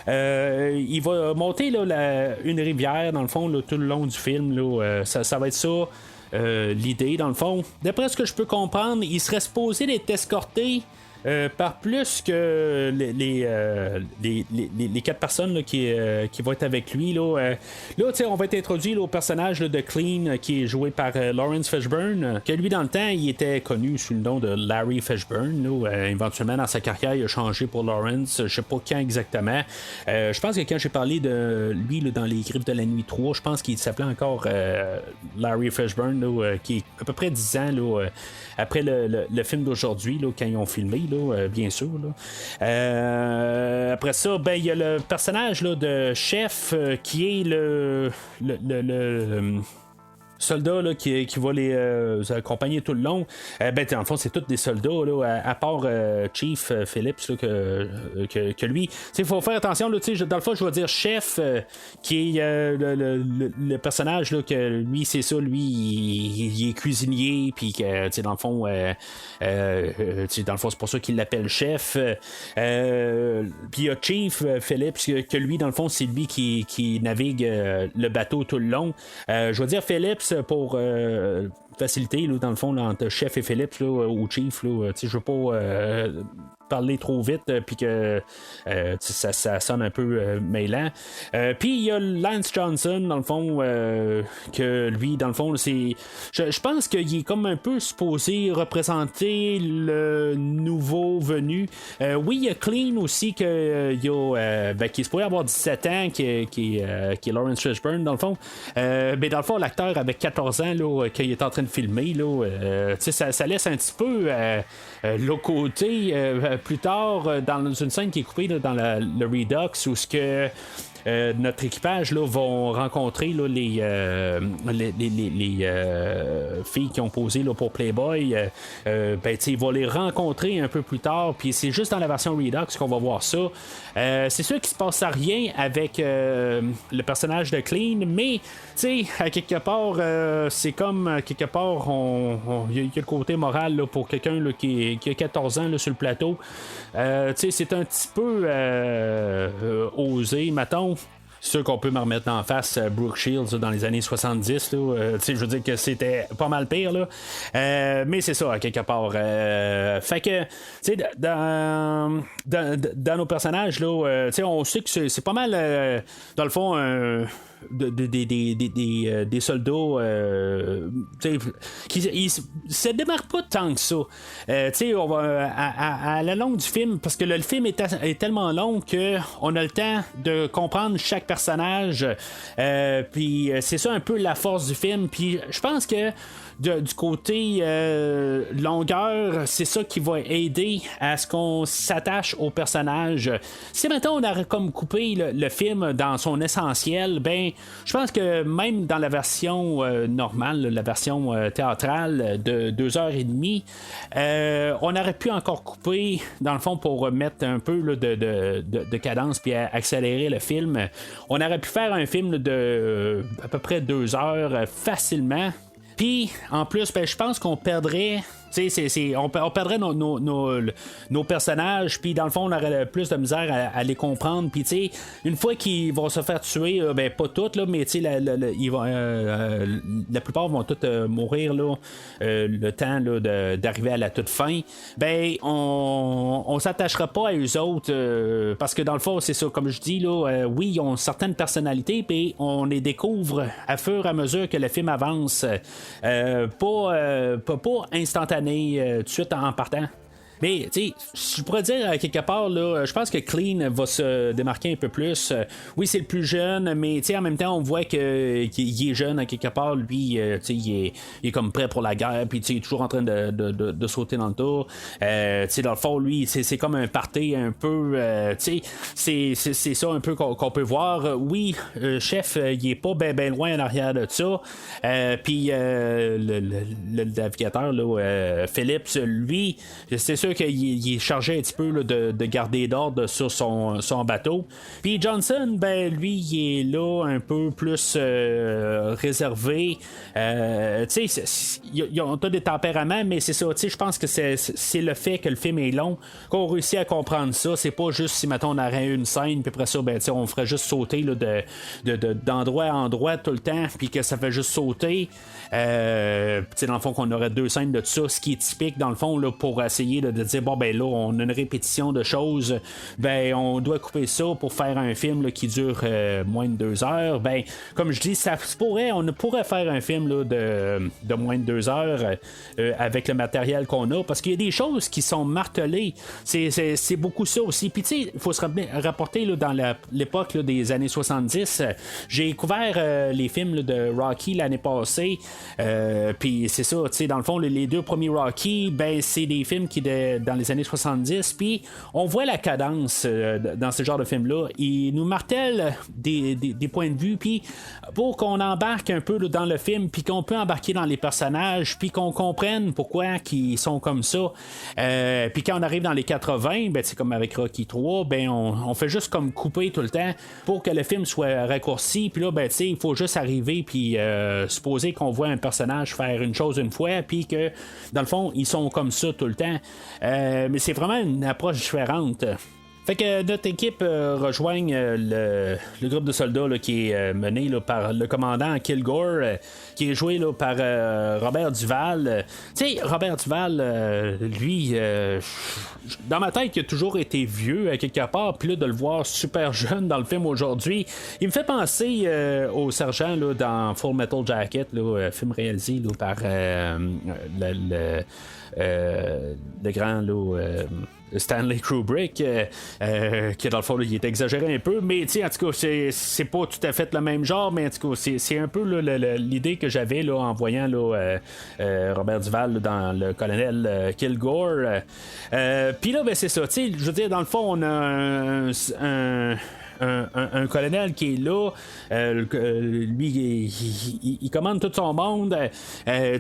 Il va monter là, une rivière dans le fond là, tout le long du film là, ça va être ça. L'idée dans le fond, d'après ce que je peux comprendre, il serait supposé d'être escorté par plus que les 4 personnes là, qui vont être avec lui. Là, on va être introduit là, au personnage là, de Clean qui est joué par Lawrence Fishburne, que lui, dans le temps, il était connu sous le nom de Larry Fishburne. Là, éventuellement, dans sa carrière, il a changé pour Lawrence. Je sais pas quand exactement. Je pense que quand j'ai parlé de lui là, dans Les Griffes de la Nuit 3, je pense qu'il s'appelait encore Larry Fishburne, là, qui est à peu près 10 ans là, après le film d'aujourd'hui, là, quand ils ont filmé. Là, bien sûr. Là. Après ça, il y a le personnage là, de chef qui est le soldat là, qui va les accompagner tout le long. Dans le fond, c'est tous des soldats, là, à part Chief Phillips, là, que lui. Il faut faire attention, là, dans le fond, je vais dire chef, qui est le personnage, là, que lui, c'est ça, lui, il est cuisinier, puis que, dans le fond, c'est pour ça qu'il l'appelle chef. Puis il y a Chief Phillips, que lui, dans le fond, c'est lui qui navigue le bateau tout le long. Je vais dire Phillips pour faciliter, là, dans le fond, là, entre chef et Phillips, là, ou chief, là, je veux pas parler trop vite puis que ça sonne un peu mêlant. Puis il y a Lance Johnson dans le fond que lui dans le fond c'est je pense qu'il est comme un peu supposé représenter le nouveau venu. Oui, il y a Clean aussi que il y a qui se pourrait avoir 17 ans qui est Lawrence Fishburne dans le fond. Mais dans le fond l'acteur avec 14 ans là qu'il est en train de filmer là ça laisse un petit peu le côté plus tard dans une scène qui est coupée là, dans le Redux où ce que notre équipage là, vont rencontrer là, les filles qui ont posé là, pour Playboy. Ils vont les rencontrer un peu plus tard. Puis c'est juste dans la version Redux qu'on va voir ça. C'est sûr qu'il se passe rien avec le personnage de Clean, mais à quelque part, c'est comme quelque part, il y a le côté moral là, pour quelqu'un là, qui a 14 ans là, sur le plateau. C'est un petit peu osé, mettons. C'est sûr qu'on peut me remettre en face Brooke Shields dans les années 70. Je veux dire que c'était pas mal pire. Là. Mais c'est ça, à quelque part. Fait que, dans nos personnages, là, on sait que c'est pas mal, dans le fond, des soldats qui se démarquent pas tant que ça. On va à la longue du film, parce que le film est tellement long qu'on a le temps de comprendre chaque personnage. Puis c'est ça un peu la force du film. Puis je pense que du côté longueur, c'est ça qui va aider à ce qu'on s'attache au personnage. Si maintenant on a comme coupé le film dans son essentiel, je pense que même dans la version normale, la version théâtrale de 2h30, on aurait pu encore couper dans le fond pour mettre un peu là, de cadence puis accélérer le film. On aurait pu faire un film de à peu près 2 heures facilement. Puis, en plus, je pense qu'on perdrait On perdrait nos personnages, puis dans le fond, on aurait plus de misère à les comprendre. Puis, une fois qu'ils vont se faire tuer, ben pas toutes, là, mais la plupart vont toutes mourir là, le temps là, d'arriver à la toute fin. Ben, on s'attachera pas à eux autres parce que dans le fond, c'est ça, comme je dis, là, oui, ils ont certaines personnalités, puis on les découvre à fur et à mesure que le film avance. Pas instantané tout de suite en partant. Mais, tu sais, je pourrais dire, quelque part, là, je pense que Clean va se démarquer un peu plus. Oui, c'est le plus jeune, mais, tu sais, en même temps, on voit qu'il est jeune, à quelque part. Lui, tu sais, il est comme prêt pour la guerre, puis, tu sais, il est toujours en train de sauter dans le tas. Tu sais, dans le fond, lui, c'est comme un party un peu, tu sais, c'est ça un peu qu'on peut voir. Oui, chef, il est pas ben loin en arrière de ça. Puis, le navigateur, là, Phillips, lui, c'est sûr qu'il est chargé un petit peu là, de garder d'ordre sur son bateau. Puis Johnson, ben lui, il est là un peu plus réservé. Tu sais, ils ont des tempéraments, mais c'est ça. Tu sais, je pense que c'est le fait que le film est long qu'on réussit à comprendre ça. C'est pas juste si mettons on aurait une scène, puis après ça, ben on ferait juste sauter là, d'endroit à endroit tout le temps, puis que ça fait juste sauter. Tu sais, dans le fond, qu'on aurait 2 scènes de ça, ce qui est typique dans le fond là, pour essayer de dire bon ben là on a une répétition de choses, ben on doit couper ça pour faire un film là, qui dure moins de 2 heures. Ben comme je dis, on pourrait faire un film là, de moins de 2 heures avec le matériel qu'on a, parce qu'il y a des choses qui sont martelées. C'est beaucoup ça aussi. Puis tu sais, il faut se rapporter là, dans l'époque là, des années 70. J'ai découvert les films là, de Rocky l'année passée. Puis c'est ça, tu sais, dans le fond, les 2 premiers Rocky, ben c'est des films qui dans les années 70, puis on voit la cadence dans ce genre de film-là. Il nous martèle des points de vue, puis pour qu'on embarque un peu là, dans le film, puis qu'on peut embarquer dans les personnages, puis qu'on comprenne pourquoi ils sont comme ça. Puis quand on arrive dans les 80, ben c'est comme avec Rocky 3, ben on fait juste comme couper tout le temps pour que le film soit raccourci, puis là, ben tu sais, il faut juste arriver, puis supposer qu'on voit un personnage faire une chose une fois, puis que dans le fond, ils sont comme ça tout le temps. Mais c'est vraiment une approche différente. Fait que notre équipe rejoigne le groupe de soldats là, qui est mené là, par le commandant Kilgore, qui est joué là, par Robert Duvall. Tu sais, Robert Duvall, lui, dans ma tête, il a toujours été vieux à quelque part, puis là, de le voir super jeune dans le film aujourd'hui, il me fait penser au sergent là, dans Full Metal Jacket, là, film réalisé là, par le grand là, Stanley Kubrick, qui dans le fond là, il est exagéré un peu, mais en tout cas c'est pas tout à fait le même genre, mais en tout cas c'est un peu là, l'idée que j'avais là, en voyant là, Robert Duvall là, dans le colonel Kilgore. Puis là ben c'est ça, je veux dire, dans le fond on a un colonel qui est là, lui il commande tout son monde. Tu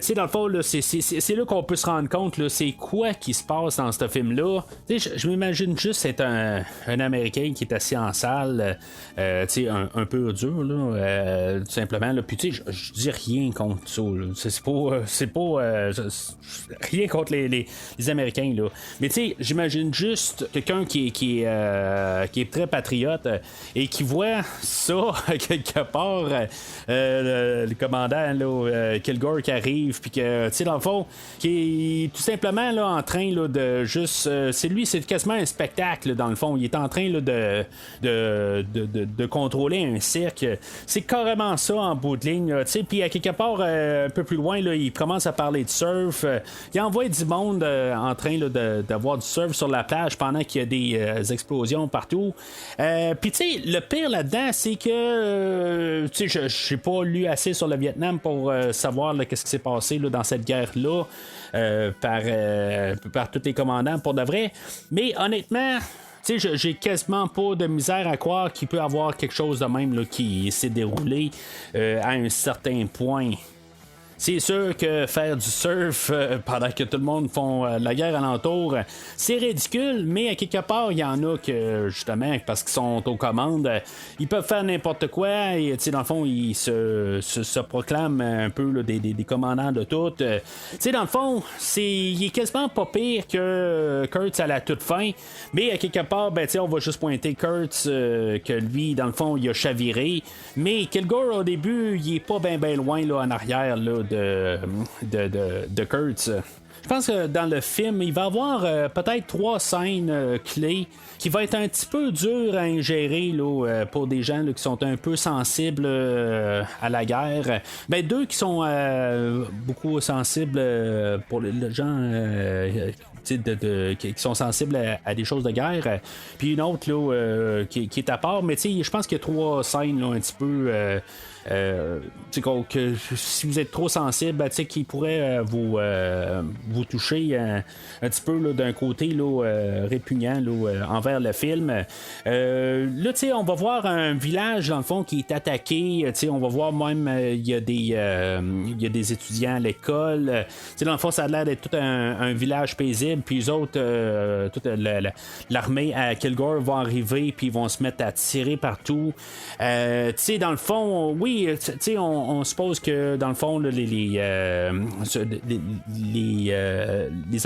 sais, dans le fond là, c'est là qu'on peut se rendre compte là, c'est quoi qui se passe dans ce film là. Je m'imagine juste être un Américain qui est assis en salle, tu sais, un peu dur là, tout simplement là. Puis tu sais, je dis rien contre ça là. C'est pas rien contre les Américains là, mais tu sais, j'imagine juste quelqu'un qui est très patriote et qui voit ça quelque part, le commandant là, Kilgore qui arrive, puis que tu sais, dans le fond, qui est tout simplement là en train là, de juste c'est quasiment un spectacle là, dans le fond. Il est en train là, de contrôler un cirque. C'est carrément ça en bout de ligne, tu sais. Puis à quelque part un peu plus loin là, il commence à parler de surf. Il envoie du monde en train là, d'avoir du surf sur la plage pendant qu'il y a des explosions partout. Puis tu sais, le pire là-dedans, c'est que tu sais, je n'ai pas lu assez sur le Vietnam pour savoir là, qu'est-ce qui s'est passé là, dans cette guerre-là par tous les commandants pour de vrai. Mais honnêtement, tu sais, j'ai quasiment pas de misère à croire qu'il peut y avoir quelque chose de même là, qui s'est déroulé à un certain point. c'est sûr que faire du surf pendant que tout le monde font la guerre alentour, c'est ridicule, mais à quelque part, il y en a que, justement, parce qu'ils sont aux commandes, ils peuvent faire n'importe quoi, et dans le fond, ils se proclament un peu là, des commandants de tout. Dans le fond, il est quasiment pas pire que Kurtz à la toute fin, mais à quelque part, on va juste pointer Kurtz que lui, dans le fond, il a chaviré, mais Kilgore, au début, il est pas bien loin là, en arrière là, de Kurtz. Je pense que dans le film, il va y avoir peut-être 3 scènes clés qui vont être un petit peu dures à ingérer là, pour des gens là, qui sont un peu sensibles à la guerre. 2 qui sont beaucoup sensibles pour les gens qui sont sensibles à des choses de guerre. Puis une autre là, qui est à part, mais je pense qu'il y a 3 scènes là, un petit peu... que si vous êtes trop sensible, qui pourrait vous toucher un petit peu là, d'un côté là, répugnant là, envers le film. Là, on va voir un village dans le fond qui est attaqué. On va voir même il y a des étudiants à l'école. Dans le fond, ça a l'air d'être tout un village paisible. Puis les autres, toute l'armée à Kilgore vont arriver puis ils vont se mettre à tirer partout. Dans le fond, oui. On suppose que dans le fond là, les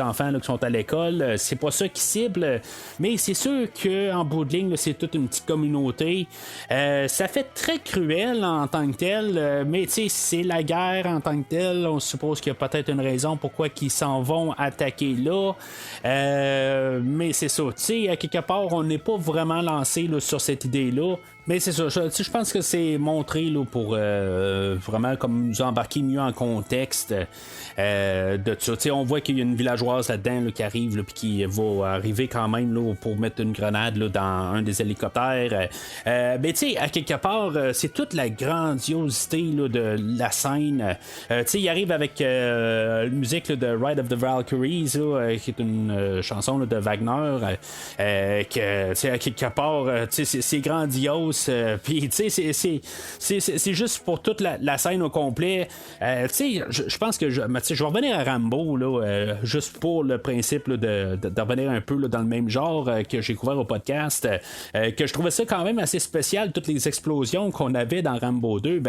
enfants là, qui sont à l'école, c'est pas ça qui cible, mais c'est sûr qu'en bout de ligne là, c'est toute une petite communauté. Ça fait très cruel en tant que tel, mais c'est la guerre en tant que telle. On suppose qu'il y a peut-être une raison pourquoi ils s'en vont attaquer là, mais c'est ça. À quelque part, on n'est pas vraiment lancé là, sur cette idée-là. Mais c'est ça, je pense que c'est montré là, pour vraiment comme nous embarquer mieux en contexte de ça. On voit qu'il y a une villageoise là-dedans là, qui arrive puis qui va arriver quand même là, pour mettre une grenade là, dans un des hélicoptères. À quelque part, c'est toute la grandiosité là, de la scène. Il arrive avec la musique là, de Ride of the Valkyries, là, qui est une chanson là, de Wagner. À quelque part, c'est grandiose. Puis c'est juste pour toute la scène au complet. Je pense que je vais revenir à Rambo là, juste pour le principe là, de revenir un peu là, dans le même genre que j'ai couvert au podcast, que je trouvais ça quand même assez spécial, toutes les explosions qu'on avait dans Rambo 2.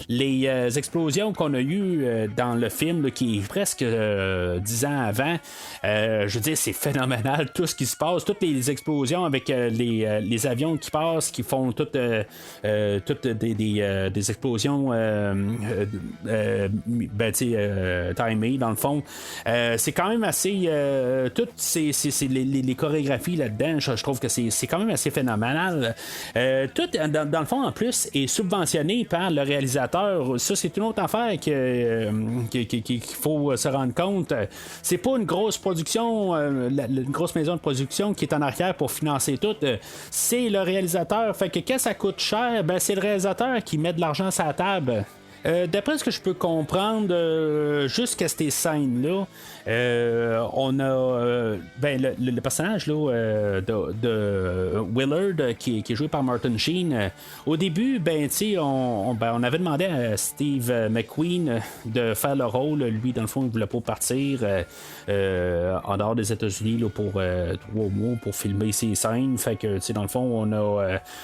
Les explosions qu'on a eues dans le film là, qui est presque 10 ans avant, je veux dire, c'est phénoménal tout ce qui se passe, toutes les explosions avec les avions qui passent, qui font toutes des explosions timées dans le fond. C'est quand même assez toutes les chorégraphies là-dedans, je trouve que c'est quand même assez phénoménal. Tout dans le fond en plus est subventionné par le réalisateur. Ça, c'est une autre affaire qu'il faut se rendre compte. C'est pas une grosse production, une grosse maison de production qui est en arrière pour financer tout. C'est le réalisateur. Fait que quand ça coûte cher, c'est le réalisateur qui met de l'argent sur la table. D'après ce que je peux comprendre, jusqu'à ces scènes-là, on a le personnage là, de Willard qui est joué par Martin Sheen. Au début, on avait demandé à Steve McQueen de faire le rôle. Lui, dans le fond, il voulait pas partir en dehors des États-Unis là, pour 3 mois pour filmer ses scènes. Fait que, dans le fond,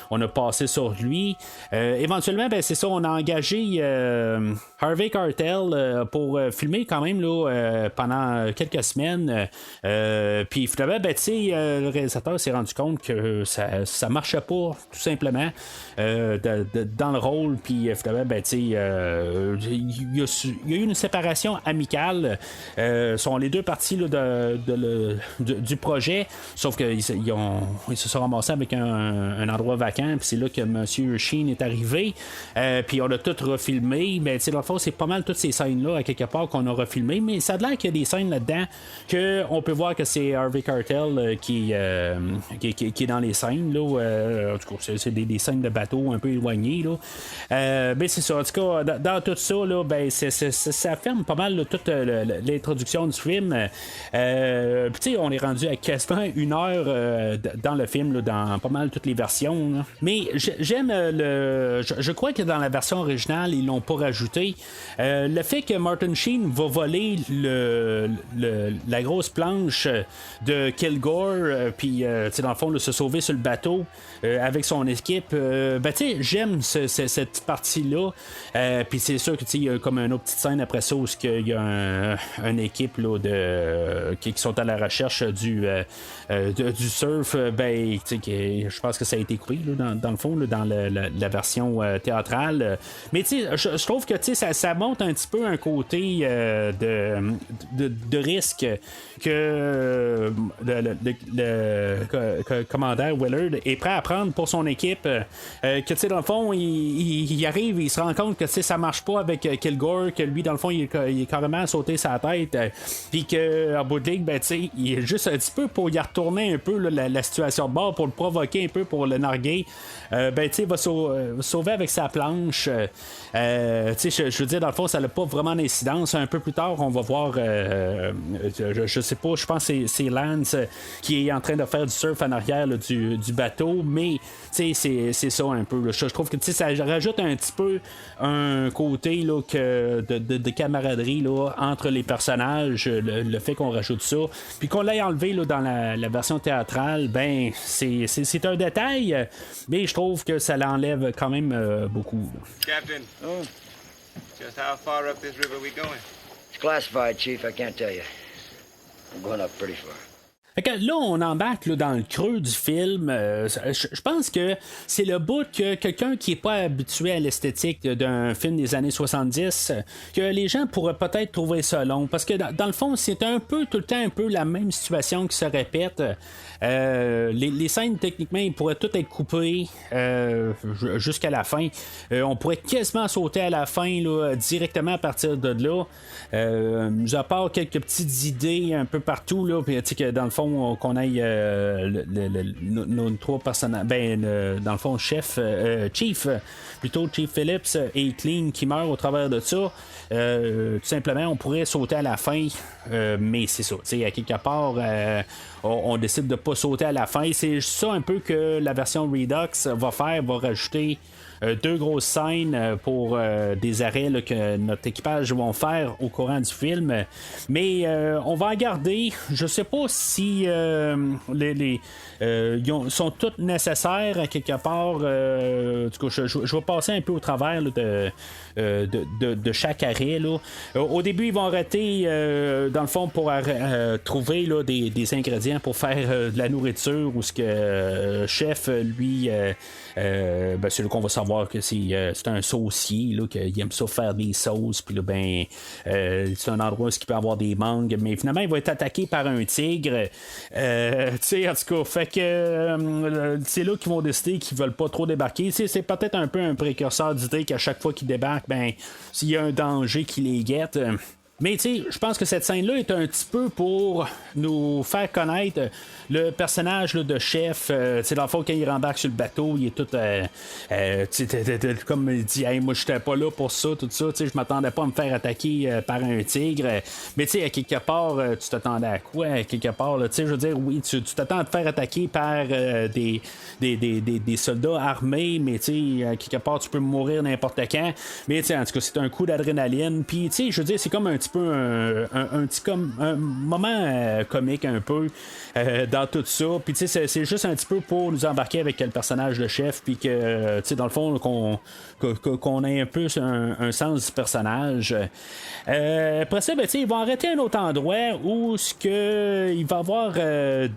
on a passé sur lui. Éventuellement, c'est ça, on a engagé Harvey Keitel pour filmer quand même là, pendant quelques semaines. Puis finalement, le réalisateur s'est rendu compte que ça marchait pas, tout simplement, dans le rôle. Puis finalement, il y a eu une séparation amicale. Sont les deux parties là, du projet, sauf qu'ils se sont ramassés avec un endroit vacant. Puis c'est là que M. Sheen est arrivé. Puis on a tout refilmé. Mais dans le fond, c'est pas mal toutes ces scènes-là, à quelque part, qu'on a refilmé. Mais ça a l'air qu'il y a des scènes là-dedans qu'on peut voir que c'est Harvey Keitel qui est dans les scènes. Là, en tout cas, c'est des scènes de bateau un peu éloignées. Là. C'est ça. En tout cas, dans tout ça, là, ça ferme pas mal là, toute l'introduction du film. Puis, on est rendu à quasiment 1 heure dans le film, là, dans pas mal toutes les versions. Là. Mais j'aime je crois que dans la version originale, ils l'ont pas rajouté. Le fait que Martin Sheen va voler la grosse planche de Kilgore, puis dans le fond, se sauver sur le bateau avec son équipe, j'aime cette partie-là. Puis c'est sûr que il y a comme une autre petite scène après ça où il y a une équipe là, qui sont à la recherche du surf. Je pense que ça a été coupé là, dans le fond, là, dans la version théâtrale. Mais je trouve que ça montre un petit peu un côté de risque que le commandant Willard est prêt à prendre pour son équipe. Que dans le fond, il arrive, il se rend compte que ça marche pas avec Kilgore, que lui, dans le fond, il est carrément sauté sa tête. Puis qu'en bout de ligne, il est juste un petit peu pour y retourner un peu là, la situation de bord, pour le provoquer un peu, pour le narguer. Il va sauver avec sa planche. Je veux dire, dans le fond, ça n'a pas vraiment d'incidence. Un peu plus tard, on va voir, je sais pas, je pense que c'est Lance qui est en train de faire du surf en arrière là, du bateau, mais c'est ça un peu. Là. Je trouve que ça rajoute un petit peu un côté là, de camaraderie là, entre les personnages, le fait qu'on rajoute ça, puis qu'on l'ait enlevé là, dans la version théâtrale, c'est un détail, mais je trouve que ça l'enlève quand même beaucoup. Captain. Oh, Just how far up this river we going? it's classified, Chief. I can't tell you. I'm going up pretty far. Fait que là, on embarque là, dans le creux du film. Je pense que c'est le bout que quelqu'un qui n'est pas habitué à l'esthétique d'un film des années 70, que les gens pourraient peut-être trouver ça long. Parce que dans le fond, c'est un peu tout le temps un peu la même situation qui se répète. Les scènes, techniquement, ils pourraient toutes être coupées jusqu'à la fin. On pourrait quasiment sauter à la fin là, directement à partir de là. Mis à part quelques petites idées un peu partout, là, puis que dans le fond, qu'on aille nos trois personnages, dans le fond, Chief Phillips et Clean qui meurent au travers de ça. Tout simplement, on pourrait sauter à la fin, mais c'est ça. À quelque part, on décide de pas sauter à la fin. C'est ça un peu que la version Redux va rajouter 2 grosses scènes pour des arrêts là, que notre équipage vont faire au courant du film. Mais on va en garder. Je sais pas si ils sont toutes nécessaires à quelque part. En tout cas, je vais passer un peu au travers là, de chaque arrêt. Là. Au début, ils vont arrêter dans le fond pour trouver là, des ingrédients pour faire de la nourriture ou ce que chef lui c'est là qu'on va savoir que c'est un saucier là, qu'il aime ça faire des sauces, puis là c'est un endroit où il peut avoir des mangues, mais finalement il va être attaqué par un tigre. En tout cas, fait que c'est là qu'ils vont décider qu'ils veulent pas trop débarquer. C'est peut-être un peu un précurseur d'idée qu'à chaque fois qu'ils débarquent, s'il y a un danger qui les guette. Mais je pense que cette scène-là est un petit peu pour nous faire connaître le personnage là, de chef. Dans le fond, quand il rembarque sur le bateau, il est tout comme il dit, hey, moi j'étais pas là pour ça, tout ça. Je m'attendais pas à me faire attaquer par un tigre. Mais à quelque part, tu t'attendais à quoi? À quelque part, je veux dire, oui, tu t'attends à te faire attaquer par des soldats armés, mais à quelque part, tu peux mourir n'importe quand. Mais en tout cas, c'est un coup d'adrénaline. Puis, je veux dire, c'est comme un petit peu un moment comique un peu dans tout ça. Puis c'est juste un petit peu pour nous embarquer avec le personnage de chef, puis que dans le fond qu'on ait un peu un sens du personnage. Après ça, ils vont arrêter à un autre endroit où il va y avoir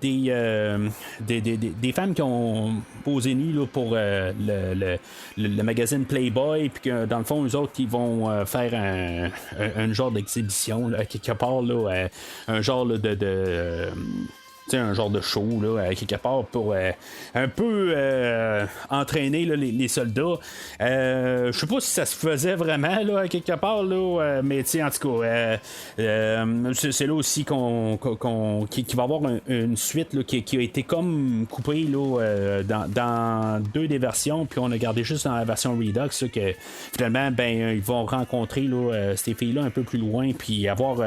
des femmes qui ont posé nues là, pour le magazine Playboy, puis que dans le fond, eux autres, ils vont faire un genre d'exhibition, là, quelque part, là, un genre là, un genre de show là, quelque part pour un peu entraîner là, les soldats. Je sais pas si ça se faisait vraiment là, quelque part, là, mais en tout cas, c'est là aussi qu'il va y avoir une suite là, qui a été comme coupée là, dans 2 des versions, puis on a gardé juste dans la version Redux là, que finalement ils vont rencontrer là, ces filles-là un peu plus loin, puis avoir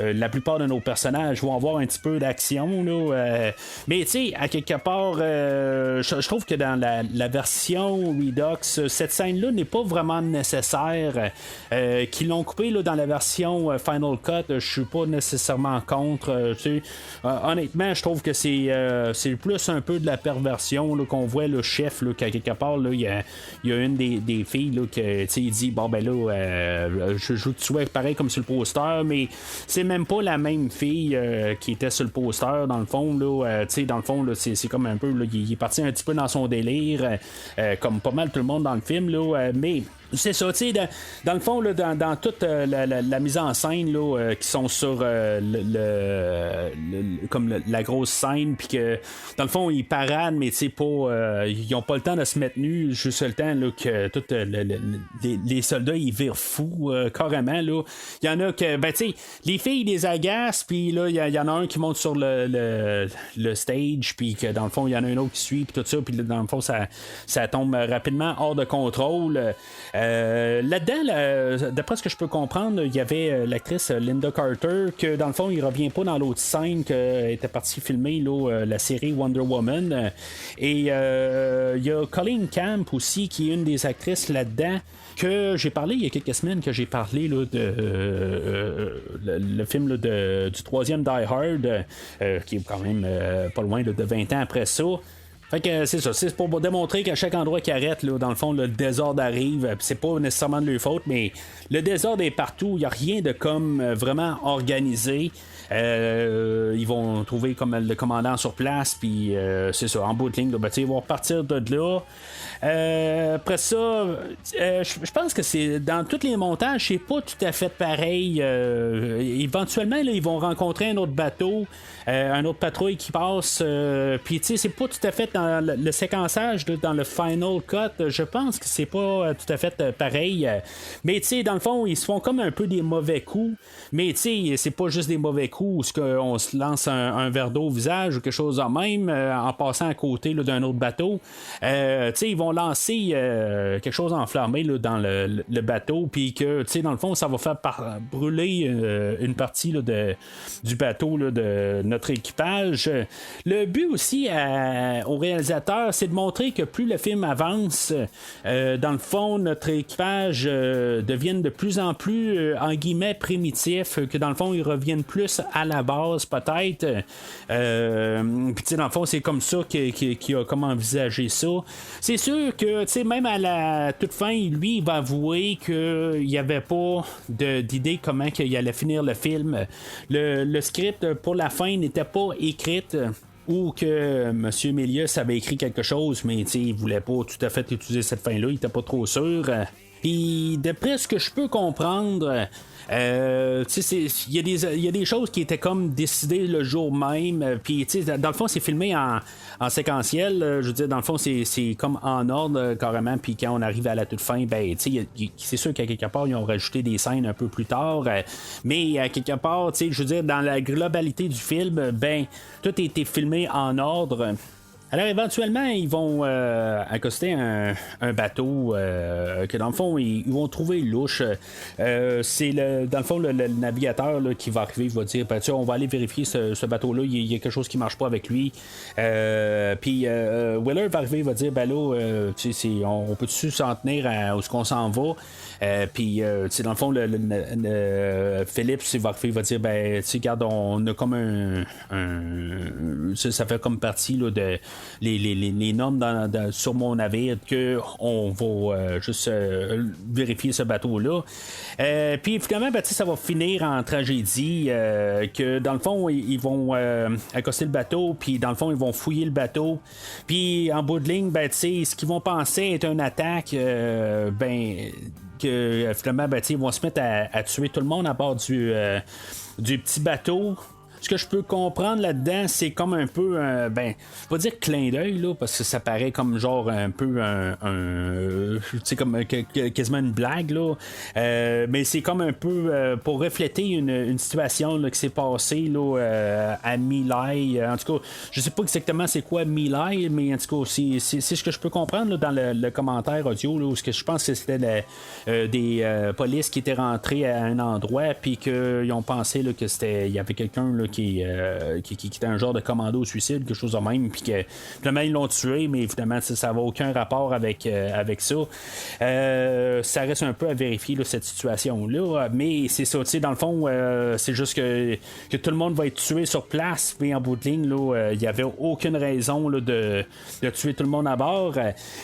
la plupart de nos personnages vont avoir un petit peu d'action. là. Mais tu sais, à quelque part, je trouve que dans la version Redux, cette scène-là n'est pas vraiment nécessaire. Qu'ils l'ont coupé là, dans la version Final Cut, je suis pas nécessairement contre. Honnêtement, je trouve que c'est plus un peu de la perversion là, qu'on voit le chef, là, qu'à quelque part, il y a une des filles là, que il dit bon ben là, je veux que tu sois pareil comme sur le poster, mais c'est même pas la même fille qui était sur le poster dans le fond là. Dans le fond là, c'est comme un peu là, il est parti un petit peu dans son délire, comme pas mal tout le monde dans le film là, mais c'est ça, tu sais, dans le fond, là, dans toute la mise en scène là, qui sont sur comme la grosse scène, puis que dans le fond, ils paradent, mais tu sais, pas, ils ont pas le temps de se mettre nus, juste le temps là, que tous les soldats ils virent fous, carrément. Là. Il y en a que, ben tu sais, les filles les agacent, puis là, il y en a un qui monte sur le stage, puis que dans le fond, il y en a un autre qui suit, puis tout ça, puis dans le fond, ça tombe rapidement hors de contrôle. Là-dedans, d'après ce que je peux comprendre, il y avait l'actrice Linda Carter, que dans le fond, il revient pas dans l'autre scène qu'elle était partie filmer là, la série Wonder Woman. Et il y a Colleen Camp aussi, qui est une des actrices là-dedans, que j'ai parlé il y a quelques semaines, que j'ai parlé là, de le film là, du troisième Die Hard, qui est quand même pas loin là, de 20 ans après ça. Fait que c'est ça, c'est pour démontrer qu'à chaque endroit qu'ils arrêtent, là, dans le fond, le désordre arrive. C'est pas nécessairement de leur faute, mais le désordre est partout. Il n'y a rien de comme vraiment organisé. Ils vont trouver comme le commandant sur place, puis c'est ça, en bout de ligne, là, ils vont repartir de là. Après ça, je pense que c'est dans tous les montages, c'est pas tout à fait pareil. Éventuellement, là, ils vont rencontrer un autre bateau, un autre patrouille qui passe. Puis, tu sais, c'est pas tout à fait dans le séquençage, là, dans le Final Cut. Je pense que c'est pas tout à fait pareil. Mais, tu sais, dans le fond, ils se font comme un peu des mauvais coups. Mais, tu sais, c'est pas juste des mauvais coups où on se lance un verre d'eau au visage ou quelque chose de même en passant à côté là, d'un autre bateau. Tu sais, ils vont lancer quelque chose enflammé là, dans le bateau, puis que, tu sais, dans le fond, ça va faire brûler une partie là, du bateau là, de notre équipage. Le but aussi au réalisateur, c'est de montrer que plus le film avance, dans le fond, notre équipage devienne de plus en plus, en guillemets, primitif, que dans le fond, ils reviennent plus à la base, peut-être. Puis, tu sais, dans le fond, c'est comme ça qu'il a comme envisagé ça. C'est sûr que, tu sais, même à la toute fin, lui, il va avouer qu'il n'y avait pas d'idée comment il allait finir le film. Le script pour la fin n'était pas écrite, ou que M. Méliès avait écrit quelque chose, mais il voulait pas tout à fait utiliser cette fin-là, il était pas trop sûr. Puis, d'après ce que je peux comprendre, il y a des choses qui étaient comme décidées le jour même. Puis, dans le fond, c'est filmé en séquentiel. Je veux dire, dans le fond, c'est comme en ordre carrément. Puis, quand on arrive à la toute fin, ben, c'est sûr qu'à quelque part, ils ont rajouté des scènes un peu plus tard. Mais à quelque part, je veux dire, dans la globalité du film, ben, tout a été filmé en ordre. Alors éventuellement, ils vont accoster un bateau que dans le fond, ils vont trouver louche. C'est dans le fond le navigateur là, qui va arriver, il va dire ben, on va aller vérifier ce bateau-là, il y a quelque chose qui marche pas avec lui. Puis Wheeler va arriver, il va dire ben là, on peut-tu s'en tenir à où est-ce qu'on s'en va? Puis dans le fond, Philippe va arriver, il va dire ben regarde, on a comme ça fait comme partie là, de les normes sur mon navire qu'on va juste vérifier ce bateau-là. Puis finalement, ça va finir en tragédie que dans le fond, ils vont accoster le bateau, puis dans le fond, ils vont fouiller le bateau. Puis en bout de ligne, ce qu'ils vont penser est une attaque, que finalement, ils vont se mettre à tuer tout le monde à bord du petit bateau. Ce que je peux comprendre là-dedans, c'est comme un peu je vais pas dire clin d'œil là, parce que ça paraît comme genre un peu comme quasiment une blague là, mais c'est comme un peu pour refléter une situation là, qui s'est passée là, à My Lai. En tout cas, je sais pas exactement c'est quoi My Lai, mais en tout cas c'est ce que je peux comprendre là, dans le commentaire audio là, où ce que je pense que c'était des polices qui étaient rentrés à un endroit puis qu'ils ont pensé là, que il y avait quelqu'un là, qui était un genre de commando suicide, quelque chose de même, puis que finalement ils l'ont tué, mais évidemment ça n'a aucun rapport avec ça. Ça reste un peu à vérifier là, cette situation-là, mais c'est ça, dans le fond, c'est juste que tout le monde va être tué sur place, mais en bout de ligne, il n'y avait aucune raison là, de tuer tout le monde à bord.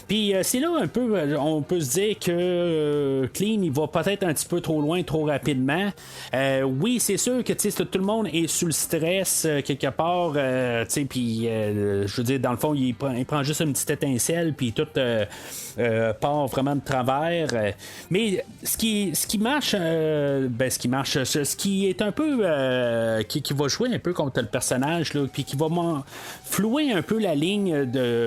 Puis c'est là un peu, on peut se dire que Clean, il va peut-être un petit peu trop loin, trop rapidement. Oui, c'est sûr que tout le monde est sous le stress quelque part, puis je veux dire, dans le fond, il prend juste une petite étincelle, puis tout part vraiment de travers. Mais ce qui marche, ce qui est un peu qui va jouer un peu contre le personnage, puis qui va flouer un peu la ligne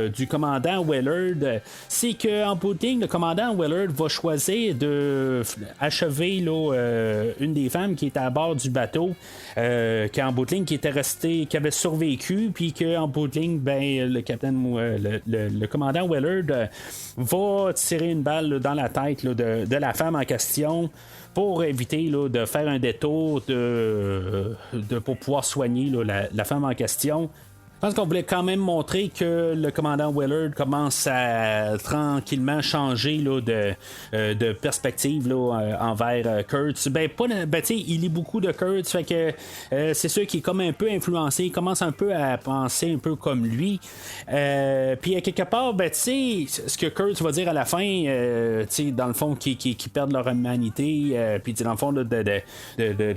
du commandant Willard, c'est qu'en bout de ligne, le commandant Willard va choisir de achever une des femmes qui était à bord du bateau, qui en bout de ligne qui avait survécu, puis qu'en bout de ligne, le commandant Willard va tirer une balle dans la tête de la femme en question pour éviter de faire un détour pour pouvoir soigner la femme en question. Je pense qu'on voulait quand même montrer que le commandant Willard commence à tranquillement changer de perspective envers Kurtz. Il lit beaucoup de Kurtz, fait que c'est sûr qu'il est comme un peu influencé, il commence un peu à penser un peu comme lui. Puis à quelque part, ce que Kurtz va dire à la fin, dans le fond, qui perdent leur humanité, puis dans le fond,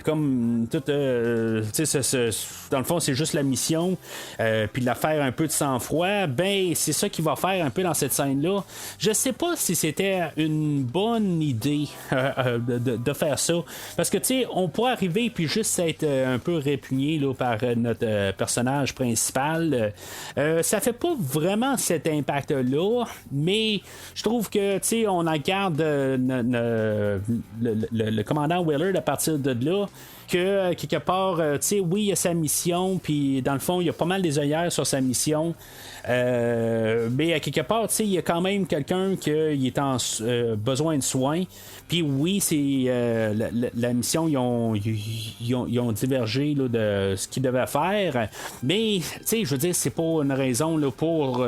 comme tout, dans le fond, c'est juste la mission. Puis de la faire un peu de sang-froid, c'est ça qu'il va faire un peu dans cette scène-là. Je sais pas si c'était une bonne idée de faire ça, parce que on pourrait arriver puis juste être un peu répugné par notre personnage principal. Ça fait pas vraiment cet impact-là, mais je trouve que on en garde le commandant Willard à partir de là, que quelque part, oui, il y a sa mission, puis dans le fond, il y a pas mal des œillères sur sa mission. Mais à quelque part, il y a quand même quelqu'un qui est en besoin de soins. Puis oui, c'est la mission, ils ont divergé de ce qu'ils devaient faire. Mais, je veux dire, c'est pas une raison pour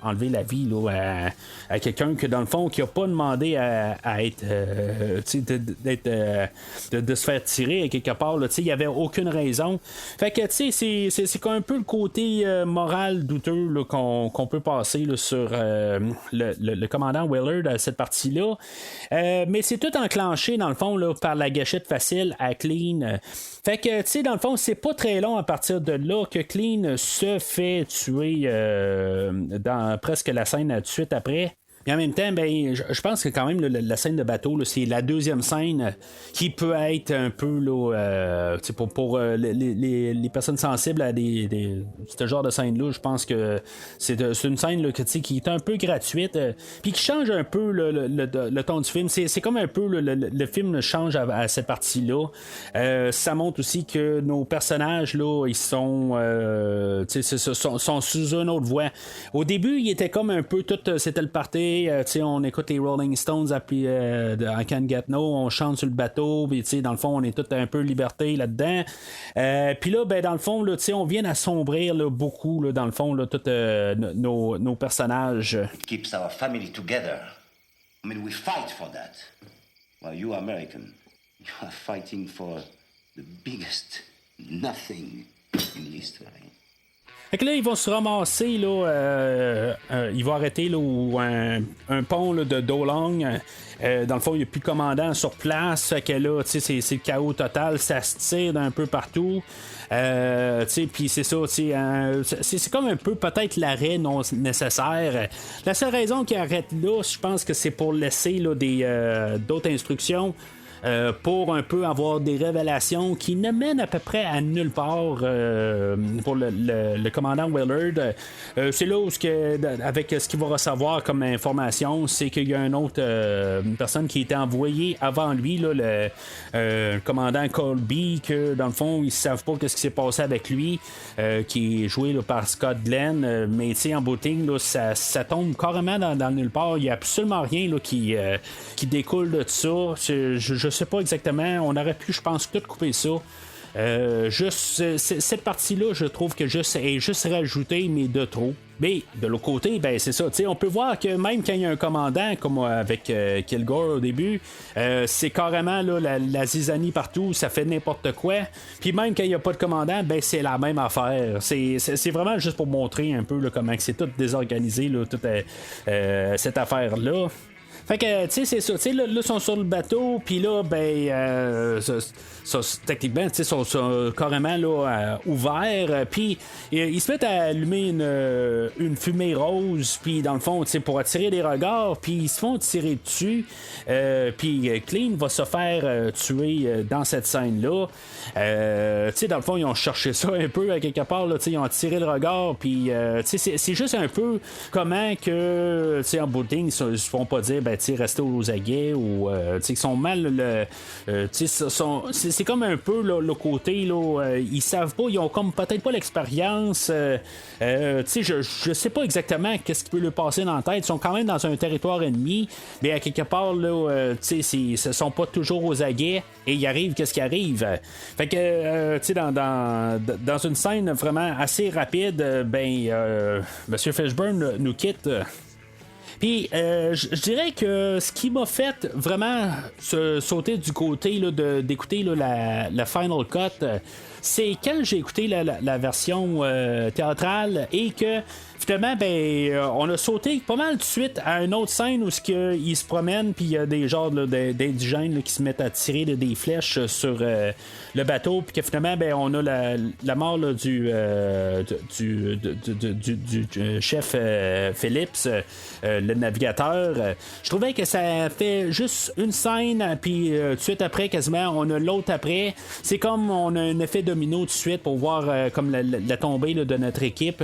enlever la vie à quelqu'un que, dans le fond, qui n'a pas demandé à être de se faire tirer à quelque part. Il n'y avait aucune raison. Fait que, c'est comme un peu le côté moral douteux qu'on peut passer sur le commandant Willard à cette partie-là. Mais c'est tout enclenché, dans le fond, par la gâchette facile à Clean. Fait que, dans le fond, c'est pas très long à partir de là que Clean se fait tuer dans presque la scène tout de suite après. Mais en même temps, je pense que quand même la scène de bateau, c'est la deuxième scène qui peut être un peu pour les personnes sensibles à ce genre de scène-là. Je pense que c'est une scène qui est un peu gratuite, puis qui change un peu le ton du film. C'est comme un peu le film change à cette partie-là. Ça montre aussi que nos personnages ils sont sous une autre voie. Au début, il était comme un peu tout, c'était le party. On écoute les Rolling Stones I Can't Get No, on chante sur le bateau, puis dans le fond on est tout un peu liberté là-dedans. Puis là, dans le fond, on vient assombrir beaucoup, dans le fond, tous nos personnages. It keeps our family together. I mean, we fight for that. Well, you American, you are fighting for the biggest nothing in history. Fait que là, ils vont se ramasser, ils vont arrêter un pont de Dolong. Dans le fond, il n'y a plus de commandant sur place. Fait que là, c'est le chaos total. Ça se tire d'un peu partout. Puis c'est ça, c'est comme un peu peut-être l'arrêt non nécessaire. La seule raison qu'il arrête là, je pense que c'est pour laisser d'autres instructions. Pour un peu avoir des révélations qui ne mènent à peu près à nulle part pour le commandant Willard. C'est là où avec ce qu'il va recevoir comme information, c'est qu'il y a une autre personne qui a été envoyée avant lui, le commandant Colby, que dans le fond ils ne savent pas ce qui s'est passé avec lui, qui est joué par Scott Glenn, mais en bout de ligne, ça tombe carrément dans nulle part. Il n'y a absolument rien qui découle de ça. Je sais pas exactement. On aurait pu, je pense, tout couper ça. Cette partie-là, je trouve que est juste rajoutée, mais de trop. Mais de l'autre côté, ben c'est ça. On peut voir que même quand il y a un commandant, comme avec Kilgore au début, c'est carrément là, la zizanie partout, ça fait n'importe quoi. Puis même quand il n'y a pas de commandant, ben c'est la même affaire. C'est vraiment juste pour montrer un peu là, comment c'est tout désorganisé, là, toute cette affaire-là. Fait que, tu sais, c'est ça. Tu sais, là, ils sont sur le bateau, puis là, ben, techniquement, tu sais, sont carrément là, ouverts. Puis, ils se mettent à allumer une fumée rose, puis dans le fond, tu sais, pour attirer des regards, puis ils se font tirer dessus. Puis, Clean va se faire tuer dans cette scène-là. Tu sais, dans le fond, ils ont cherché ça un peu, à quelque part, là, tu sais, ils ont attiré le regard, puis, tu sais, c'est juste un peu comment que, tu sais, en bout de ligne, ils se font pas dire, ben, rester aux aguets ou ils sont mal c'est comme un peu là, le côté là, ils savent pas, ils ont comme peut-être pas l'expérience, je sais pas exactement qu'est-ce qui peut leur passer dans la tête. Ils sont quand même dans un territoire ennemi, mais à quelque part là, ils sont pas toujours aux aguets et il arrive qu'est-ce qui arrive. Fait que dans une scène vraiment assez rapide, Monsieur Fishburne nous quitte. Puis, je dirais que ce qui m'a fait vraiment sauter du côté là, d'écouter là, la Final Cut, c'est quand j'ai écouté la version théâtrale et que finalement, on a sauté pas mal de suite à une autre scène où ils se promènent puis il y a des genres là, d'indigènes là, qui se mettent à tirer là, des flèches sur le bateau puis que finalement, on a la mort là, du chef Phillips, le navigateur. Je trouvais que ça fait juste une scène puis tout de suite après, quasiment, on a l'autre après. C'est comme on a un effet domino tout de suite pour voir comme la tombée là, de notre équipe.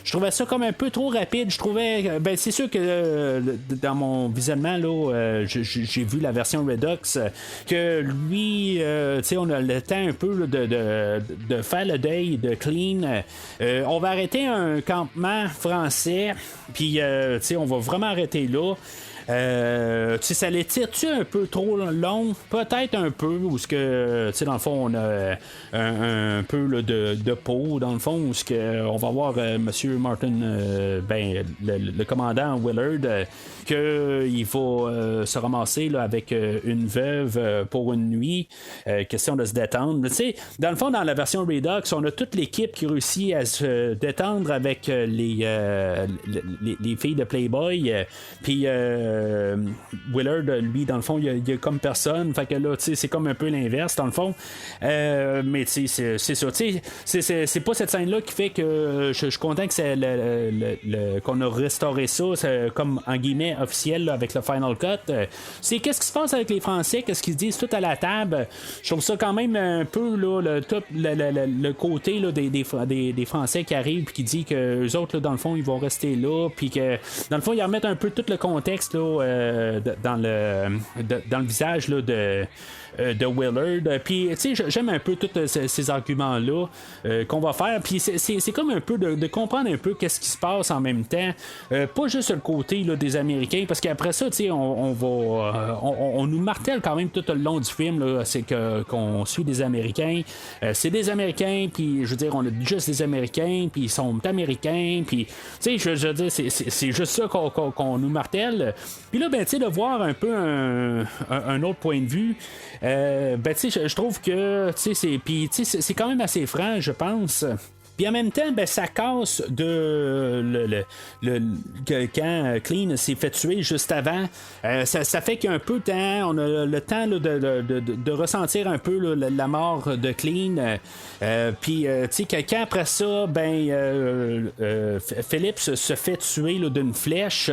Je trouvais ça comme un peu trop rapide. Je trouvais, c'est sûr que dans mon visionnement là, j'ai vu la version Redux, que lui, on a le temps un peu là, de faire le deuil de Clean. On va arrêter un campement français, puis on va vraiment arrêter là. Ça les tire-tu un peu trop long? Peut-être un peu, où ce que, dans le fond, on a un peu là, de peau, dans le fond, où ce que on va voir Monsieur Martin, le commandant Willard, qu'il va se ramasser là, avec une veuve pour une nuit, question de se détendre. Dans le fond, dans la version Redux, on a toute l'équipe qui réussit à se détendre avec les filles de Playboy, puis Willard, lui, dans le fond, il y a comme personne. Fait que là, c'est comme un peu l'inverse, dans le fond. Mais c'est ça. C'est pas cette scène-là qui fait que je suis content que c'est qu'on a restauré ça comme, en guillemets, officiel là, avec le Final Cut. C'est qu'est-ce qui se passe avec les Français, qu'est-ce qu'ils disent tout à la table. Je trouve ça quand même un peu là, le côté là, des Français qui arrivent et qui disent que eux autres, là, dans le fond, ils vont rester là. Puis que, dans le fond, ils remettent un peu tout le contexte là, dans le visage là, de Willard. Puis, tu sais, j'aime un peu tous ces arguments-là qu'on va faire. Puis, c'est comme un peu de comprendre un peu qu'est-ce qui se passe en même temps. Pas juste le côté là, des Américains, parce qu'après ça, tu sais, on nous martèle quand même tout le long du film, là, c'est qu'on suit des Américains. C'est des Américains, puis je veux dire, on a juste des Américains, puis ils sont américains, puis, tu sais, je veux dire, c'est juste ça qu'on nous martèle. Puis là, tu sais, de voir un peu un autre point de vue, tu sais, je trouve que, tu sais, c'est quand même assez franc, je pense. Puis en même temps, ça casse quand Clean s'est fait tuer juste avant. Ça fait qu'il y a un peu de temps, on a le temps là, de ressentir un peu là, la mort de Clean. Puis, tu sais, quand après ça, Phillips se fait tuer là, d'une flèche,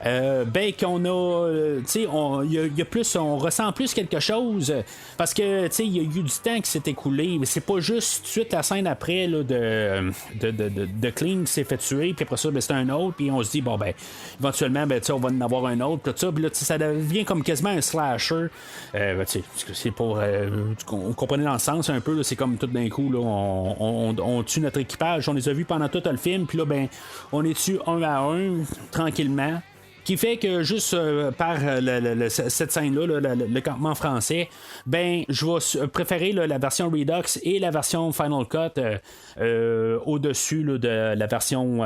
qu'on a, tu sais, y a plus, on ressent plus quelque chose. Parce que, tu sais, il y a eu du temps qui s'est écoulé. Mais c'est pas juste tout de suite la scène après là, de Clean qui s'est fait tuer, puis après ça, c'est un autre, puis on se dit, éventuellement, on va en avoir un autre, tout ça, puis là, ça devient comme quasiment un slasher. C'est pour. On comprenait dans le sens un peu, là, c'est comme tout d'un coup, là, on tue notre équipage, on les a vus pendant tout le film, puis là, on les tue un à un, tranquillement. qui fait que juste par cette scène-là, le campement français, ben je vais préférer la version Redux et la version Final Cut au-dessus de la version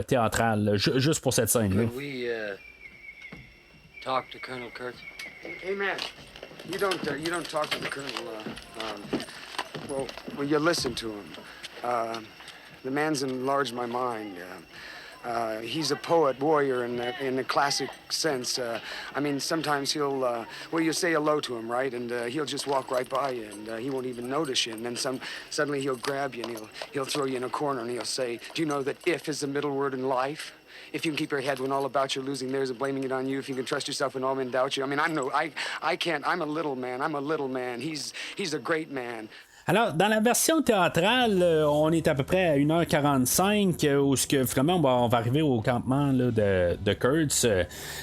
théâtrale, juste pour cette scène-là. Could we talk to Colonel Kurtz? Hey, man, you don't talk to the colonel. Well, you listen to him. The man's enlarged my mind. He's a poet, warrior in the classic sense. I mean, sometimes you'll say hello to him, right? And he'll just walk right by you, and he won't even notice you. And then suddenly he'll grab you, and he'll throw you in a corner, and he'll say, "Do you know that if is the middle word in life? If you can keep your head when all about you're losing theirs and blaming it on you, if you can trust yourself when all men doubt you." I mean, I can't. I'm a little man. He's a great man. Alors, dans la version théâtrale, on est à peu près à 1h45, où ce que, vraiment on va arriver au campement là, de Kurtz.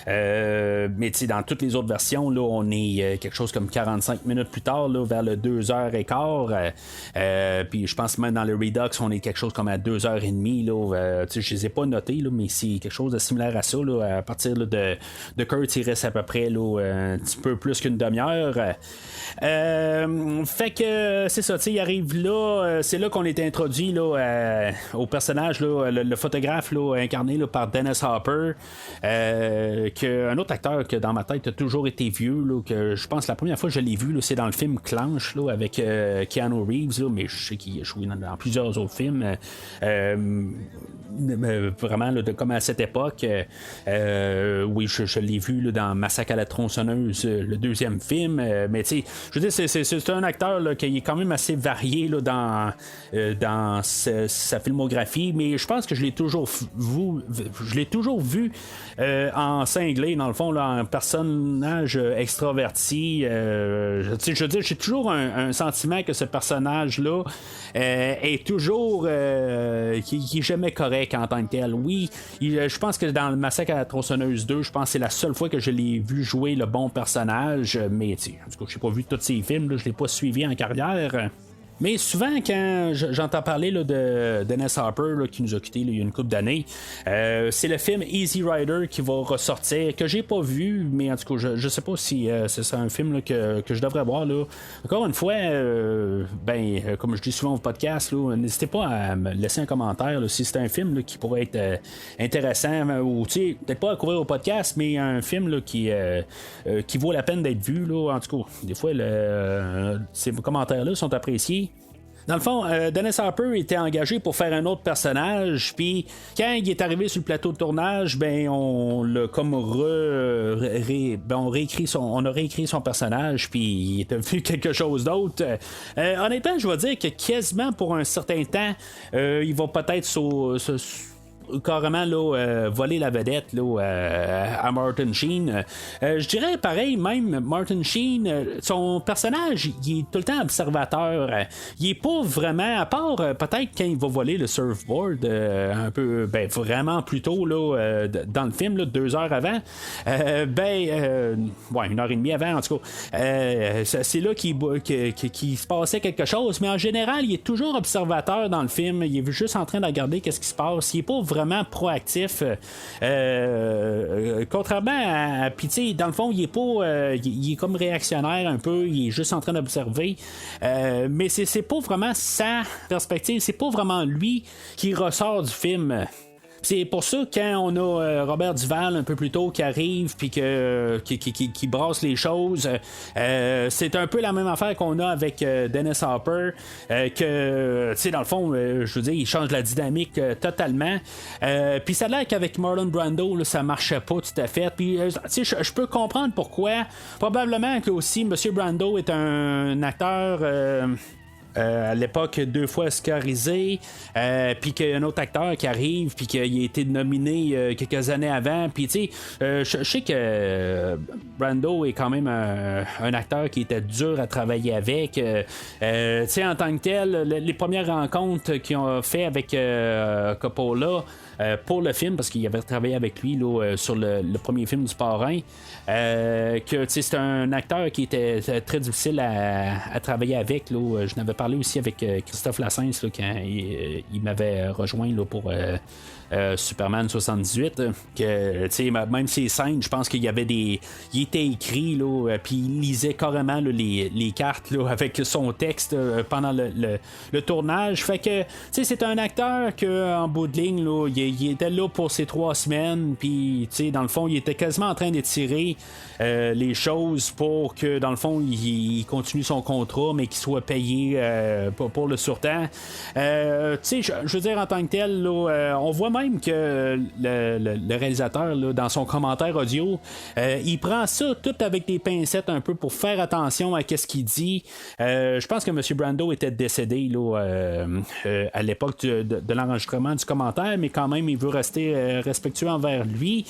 Mais dans toutes les autres versions, là, on est quelque chose comme 45 minutes plus tard, là, vers le 2h15. Puis je pense même dans le Redux, on est quelque chose comme à 2h30. Là, je ne les ai pas notés, là, mais c'est quelque chose de similaire à ça. Là, à partir là, de Kurtz, il reste à peu près là, un petit peu plus qu'une demi-heure. Fait que c'est ça, il arrive là, c'est là qu'on est introduit là, au personnage, là, le photographe là, incarné là, par Dennis Hopper, un autre acteur que dans ma tête a toujours été vieux, là, que je pense la première fois que je l'ai vu, là, c'est dans le film Clanche là, avec Keanu Reeves, là, mais je sais qu'il a joué dans plusieurs autres films. Vraiment là, comme à cette époque, oui, je l'ai vu là, dans Massacre à la tronçonneuse, le deuxième film, mais tu sais, je veux dire, c'est un acteur là, qui est quand même assez varié là, dans sa filmographie, mais je pense que je l'ai toujours vu en cinglé, dans le fond, là, un personnage extraverti. Je veux dire, j'ai toujours un sentiment que ce personnage-là est toujours qui est jamais correct en tant que tel. Oui, je pense que dans le Massacre à la tronçonneuse 2, je pense que c'est la seule fois que je l'ai vu jouer le bon personnage, mais en tout cas, je n'ai pas vu tous ces films, là, je l'ai pas suivi en carrière. Mais souvent, quand j'entends parler là, de Dennis Hopper là, qui nous a quittés il y a une couple d'années, c'est le film Easy Rider qui va ressortir, que j'ai pas vu, mais en tout cas, je sais pas si c'est un film là, que je devrais voir. Là. Encore une fois, comme je dis souvent au podcast, là, n'hésitez pas à me laisser un commentaire là, si c'est un film là, qui pourrait être intéressant, ou peut-être pas à couvrir au podcast, mais un film là, qui vaut la peine d'être vu. Là. En tout cas, des fois, ces commentaires-là sont appréciés. Dans le fond, Dennis Hopper était engagé pour faire un autre personnage, puis quand il est arrivé sur le plateau de tournage, on l'a comme on a réécrit son personnage, puis il est devenu quelque chose d'autre. Honnêtement, je vais dire que quasiment pour un certain temps, il va peut-être carrément là, voler la vedette là, à Martin Sheen. Je dirais pareil, même Martin Sheen, son personnage, il est tout le temps observateur. Il est pas vraiment, à part peut-être quand il va voler le surfboard, un peu, vraiment plus tôt là, dans le film, là, 2 heures avant. 1h30 avant, en tout cas. C'est là qu'il se passait quelque chose, mais en général, il est toujours observateur dans le film. Il est juste en train de regarder qu'est-ce qui se passe. Il est pas vraiment proactif, contrairement à Pitié. Dans le fond, il est pas il est comme réactionnaire un peu, il est juste en train d'observer, mais c'est pas vraiment sa perspective, c'est pas vraiment lui qui ressort du film. C'est pour ça quand on a Robert Duvall un peu plus tôt qui arrive puis qui brasse les choses, c'est un peu la même affaire qu'on a avec Dennis Hopper, que tu sais dans le fond, je veux dire, il change la dynamique totalement. Puis ça a l'air qu'avec Marlon Brando là, ça marchait pas tout à fait. Puis tu sais, je peux comprendre pourquoi. Probablement que aussi Monsieur Brando est un acteur. À l'époque 2 fois oscarisé, puis qu'il y a un autre acteur qui arrive puis qu'il a été nominé quelques années avant, puis tu sais je sais que Brando est quand même un acteur qui était dur à travailler avec, tu sais en tant que tel, les premières rencontres qu'ils ont fait avec Coppola pour le film, parce qu'il avait travaillé avec lui là, sur le premier film du Parrain, que c'est un acteur qui était très difficile à travailler avec là. Je n'avais parlé aussi avec Christophe Lassens là, quand il m'avait rejoint là, pour Superman 78, que même ces scènes, je pense qu'il y avait il était écrit là, puis il lisait carrément là, les cartes là, avec son texte pendant le tournage. Fait que c'est un acteur que en bout de ligne là, il était là pour ces 3 semaines, puis dans le fond il était quasiment en train d'étirer les choses pour que dans le fond il continue son contrat mais qu'il soit payé pour le surtemps. Je veux dire en tant que tel là, on voit même que le réalisateur là, dans son commentaire audio il prend ça tout avec des pincettes un peu pour faire attention à ce qu'il dit. Je pense que M. Brando était décédé là, à l'époque de l'enregistrement du commentaire, mais quand même il veut rester respectueux envers lui.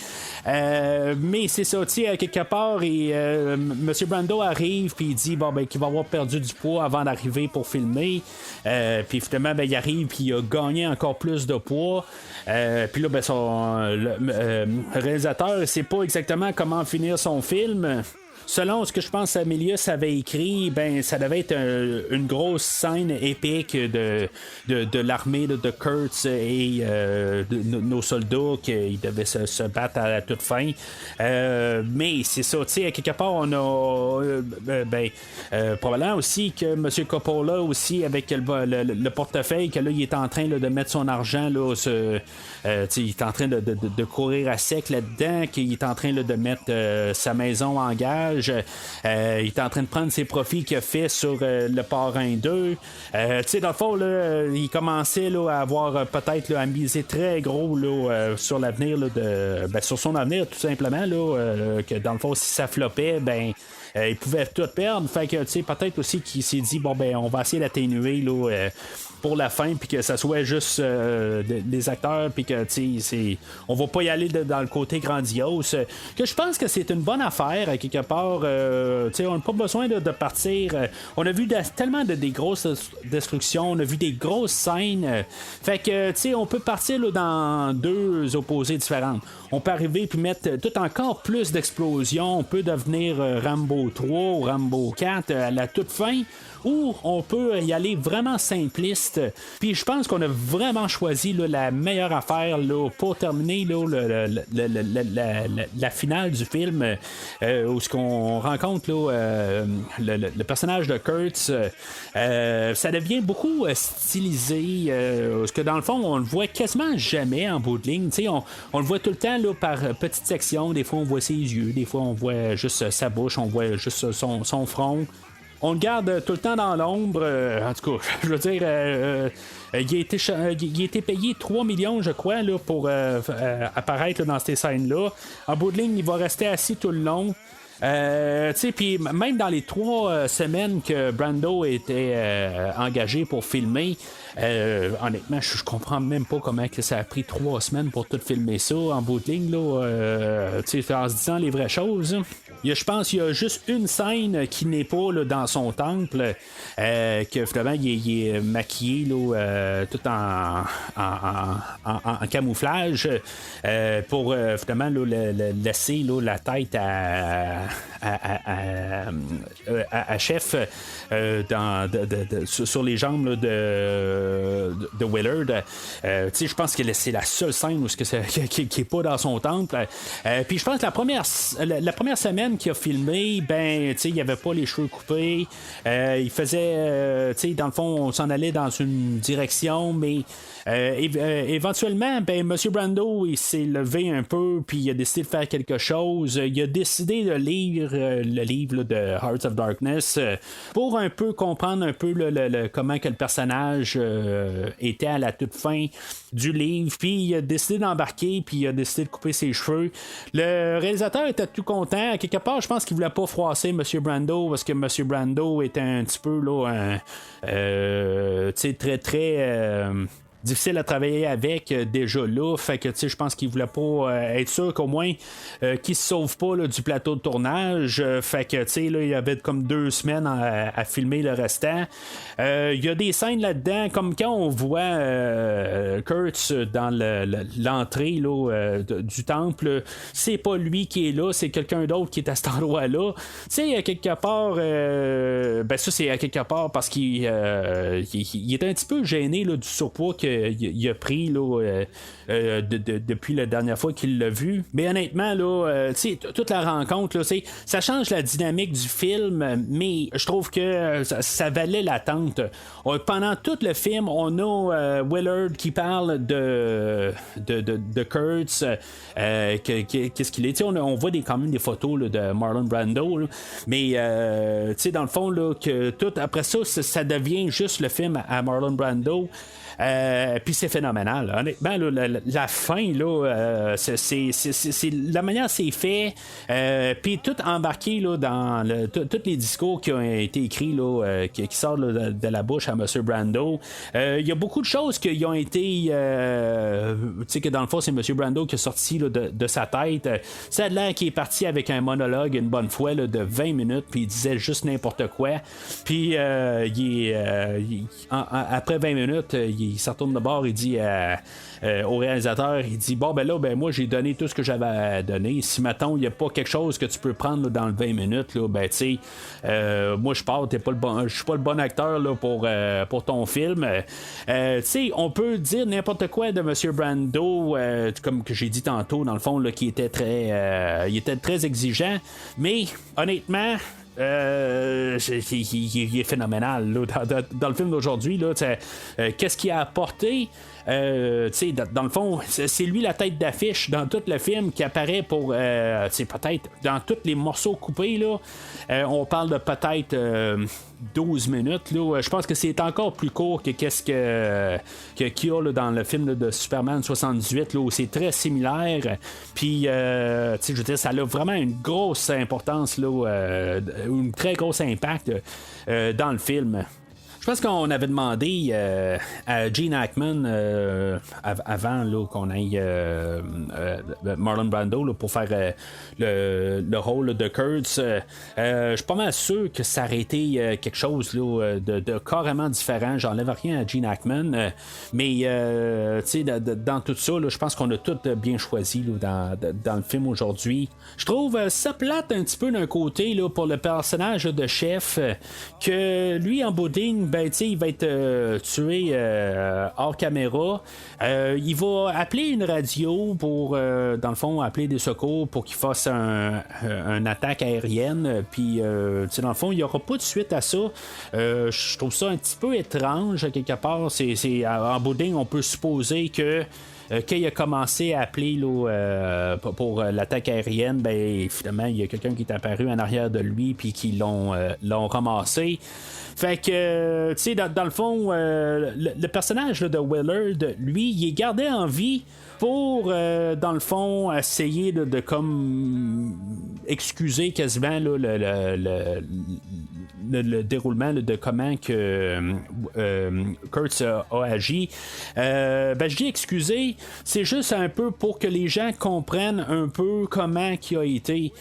Mais c'est ça, à quelque part M. Brando arrive puis il dit qu'il va avoir perdu du poids avant d'arriver pour filmer. Puis finalement il arrive puis il a gagné encore plus de poids. Puis là le réalisateur ne sait pas exactement comment finir son film. Selon ce que je pense Amelius avait écrit, ça devait être une grosse scène épique de l'armée de Kurtz et de nos soldats qui devaient se battre à la toute fin. Mais c'est ça, à quelque part, on a probablement aussi que M. Coppola aussi, avec le portefeuille, que là, il est en train là, de mettre son argent là, il est en train de courir à sec là-dedans, qu'il est en train là, de mettre sa maison en gage. Il est en train de prendre ses profits qu'il a fait sur le Parrain 2. Dans le fond, là, il commençait là, à avoir peut-être là, à miser très gros là, sur l'avenir là, sur son avenir tout simplement là, que dans le fond, si ça floppait, il pouvait tout perdre. Fait que peut-être aussi qu'il s'est dit on va essayer d'atténuer là, pour la fin, puis que ça soit juste des acteurs, puis que on va pas y aller dans le côté grandiose, que je pense que c'est une bonne affaire à quelque part. On n'a pas besoin de partir. On a vu tellement des grosses destructions, on a vu des grosses scènes, fait que on peut partir là, dans 2 opposés différentes. On peut arriver puis mettre tout encore plus d'explosions. On peut devenir Rambo 3 ou Rambo 4 à la toute fin, ou on peut y aller vraiment simpliste. Puis je pense qu'on a vraiment choisi là, la meilleure affaire là, pour terminer là, la finale du film, où ce qu'on rencontre là, le personnage de Kurtz. Ça devient beaucoup stylisé, parce que dans le fond on le voit quasiment jamais en bout de ligne. On le voit tout le temps là, par petites sections. Des fois on voit ses yeux, des fois on voit juste sa bouche, on voit juste son front. On le garde tout le temps dans l'ombre. En tout cas, je veux dire, il a été payé 3 millions, je crois, là, pour apparaître là, dans ces scènes-là. En bout de ligne, il va rester assis tout le long. Puis même dans les 3 semaines que Brando était engagé pour filmer, honnêtement, je comprends même pas comment que ça a pris 3 semaines pour tout filmer ça en bout de ligne, là, en se disant les vraies choses. Je pense qu'il y a juste une scène qui n'est pas là, dans son temple, que finalement il est maquillé là, tout en camouflage, pour finalement là, laisser là, la tête à chef sur les jambes là, de Willard. Je pense que c'est la seule scène où qui n'est pas dans son temple. Puis je pense que la première semaine qu'il a filmé, il n'y avait pas les cheveux coupés. Il faisait, dans le fond, on s'en allait dans une direction, mais éventuellement, M. Brando, il s'est levé un peu, puis il a décidé de faire quelque chose. Il a décidé de lire le livre là, de Hearts of Darkness, pour un peu comprendre un peu comment que le personnage était à la toute fin du livre. Puis il a décidé d'embarquer, puis il a décidé de couper ses cheveux. Le réalisateur était tout content. À quelque part, je pense qu'il voulait pas froisser M. Brando, parce que M. Brando était un petit peu là, très très difficile à travailler avec déjà là. Fait que je pense qu'il voulait pas être sûr qu'au moins qu'il se sauve pas là, du plateau de tournage. Fait que là, il y avait comme 2 semaines à filmer le restant. Il y a des scènes là-dedans, comme quand on voit Kurtz dans l'entrée là, du temple. C'est pas lui qui est là, c'est quelqu'un d'autre qui est à cet endroit-là. À quelque part, ça c'est à quelque part parce qu'il est un petit peu gêné là, du surpoids qu'il a pris là, depuis la dernière fois qu'il l'a vu. Mais honnêtement, là, toute la rencontre, là, ça change la dynamique du film, mais je trouve que ça valait l'attente. Pendant tout le film, on a Willard qui parle de Kurtz, qu'est-ce qu'il est. On voit quand même des photos là, de Marlon Brando, là, mais dans le fond, là, que tout après ça devient juste le film à Marlon Brando. Puis c'est phénoménal. Honnêtement, là, la fin, là, c'est la manière c'est fait. Puis tout embarqué là, dans tous les discours qui ont été écrits, là, qui sortent là, de la bouche à M. Brando. Il y a beaucoup de choses qui ont été. Tu sais, que dans le fond, c'est M. Brando qui a sorti là, de sa tête. Ça a l'air qu'il est parti avec un monologue une bonne fois là, de 20 minutes, puis il disait juste n'importe quoi. Puis après 20 minutes, il se retourne de bord, il dit au réalisateur, il dit bon ben là, moi j'ai donné tout ce que j'avais à donner. Si mettons il n'y a pas quelque chose que tu peux prendre là, dans le 20 minutes, là, tu sais, moi je pars, je suis pas le bon acteur là, pour ton film. Tu sais, on peut dire n'importe quoi de M. Brando, comme que j'ai dit tantôt, dans le fond, là, qui était il était très exigeant, mais honnêtement, il est phénoménal là, dans le film d'aujourd'hui là, qu'est-ce qu'il a apporté. Dans le fond, c'est lui la tête d'affiche dans tout le film qui apparaît pour peut-être dans tous les morceaux coupés là, on parle de peut-être 12 minutes là. Je pense que c'est encore plus court que qu'est-ce qu'il y a là, dans le film là, de Superman 78 là, où c'est très similaire. Puis je veux dire, ça a vraiment une grosse importance là, une très grosse impact dans le film. Je pense qu'on avait demandé à Gene Hackman avant là, qu'on aille Marlon Brando là, pour faire le rôle de Kurtz. Je suis pas mal sûr que ça aurait été quelque chose là, de carrément différent. J'enlève rien à Gene Hackman, mais dans tout ça, là, je pense qu'on a tout bien choisi là, dans le film aujourd'hui. Je trouve ça plate un petit peu d'un côté là, pour le personnage de chef, que lui en bout de ligne, il va être tué hors caméra. Il va appeler une radio pour, dans le fond, appeler des secours pour qu'il fasse une attaque aérienne. Puis, dans le fond, il n'y aura pas de suite à ça. Je trouve ça un petit peu étrange, quelque part. C'est en bout de ligne, on peut supposer que quand il a commencé à appeler là, pour l'attaque aérienne, finalement, il y a quelqu'un qui est apparu en arrière de lui puis qui l'ont ramassé. Fait que, tu sais, dans le fond, le personnage là, de Willard, lui, il est gardé en vie pour, dans le fond, essayer de comme excuser quasiment là, le déroulement là, de comment que Kurtz a agi. Je dis excuser, c'est juste un peu pour que les gens comprennent un peu comment il a été.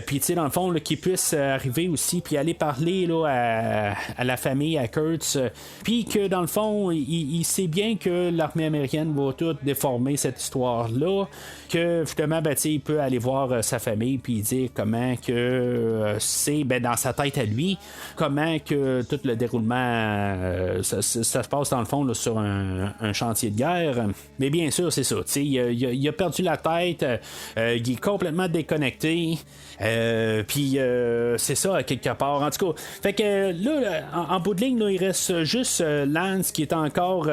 Puis, tu sais, dans le fond, qu'il puisse arriver aussi, puis aller parler là, à la famille, à Kurtz, puis que dans le fond, il sait bien que l'armée américaine va tout déformer cette histoire-là, que justement, il peut aller voir sa famille, puis dire comment que c'est dans sa tête à lui, comment que tout le déroulement ça se passe dans le fond là, sur un chantier de guerre. Mais bien sûr, c'est ça. Il a perdu la tête, il est complètement déconnecté. Puis c'est ça, à quelque part. En tout cas, fait que là, en bout de ligne, là, il reste juste Lance qui est encore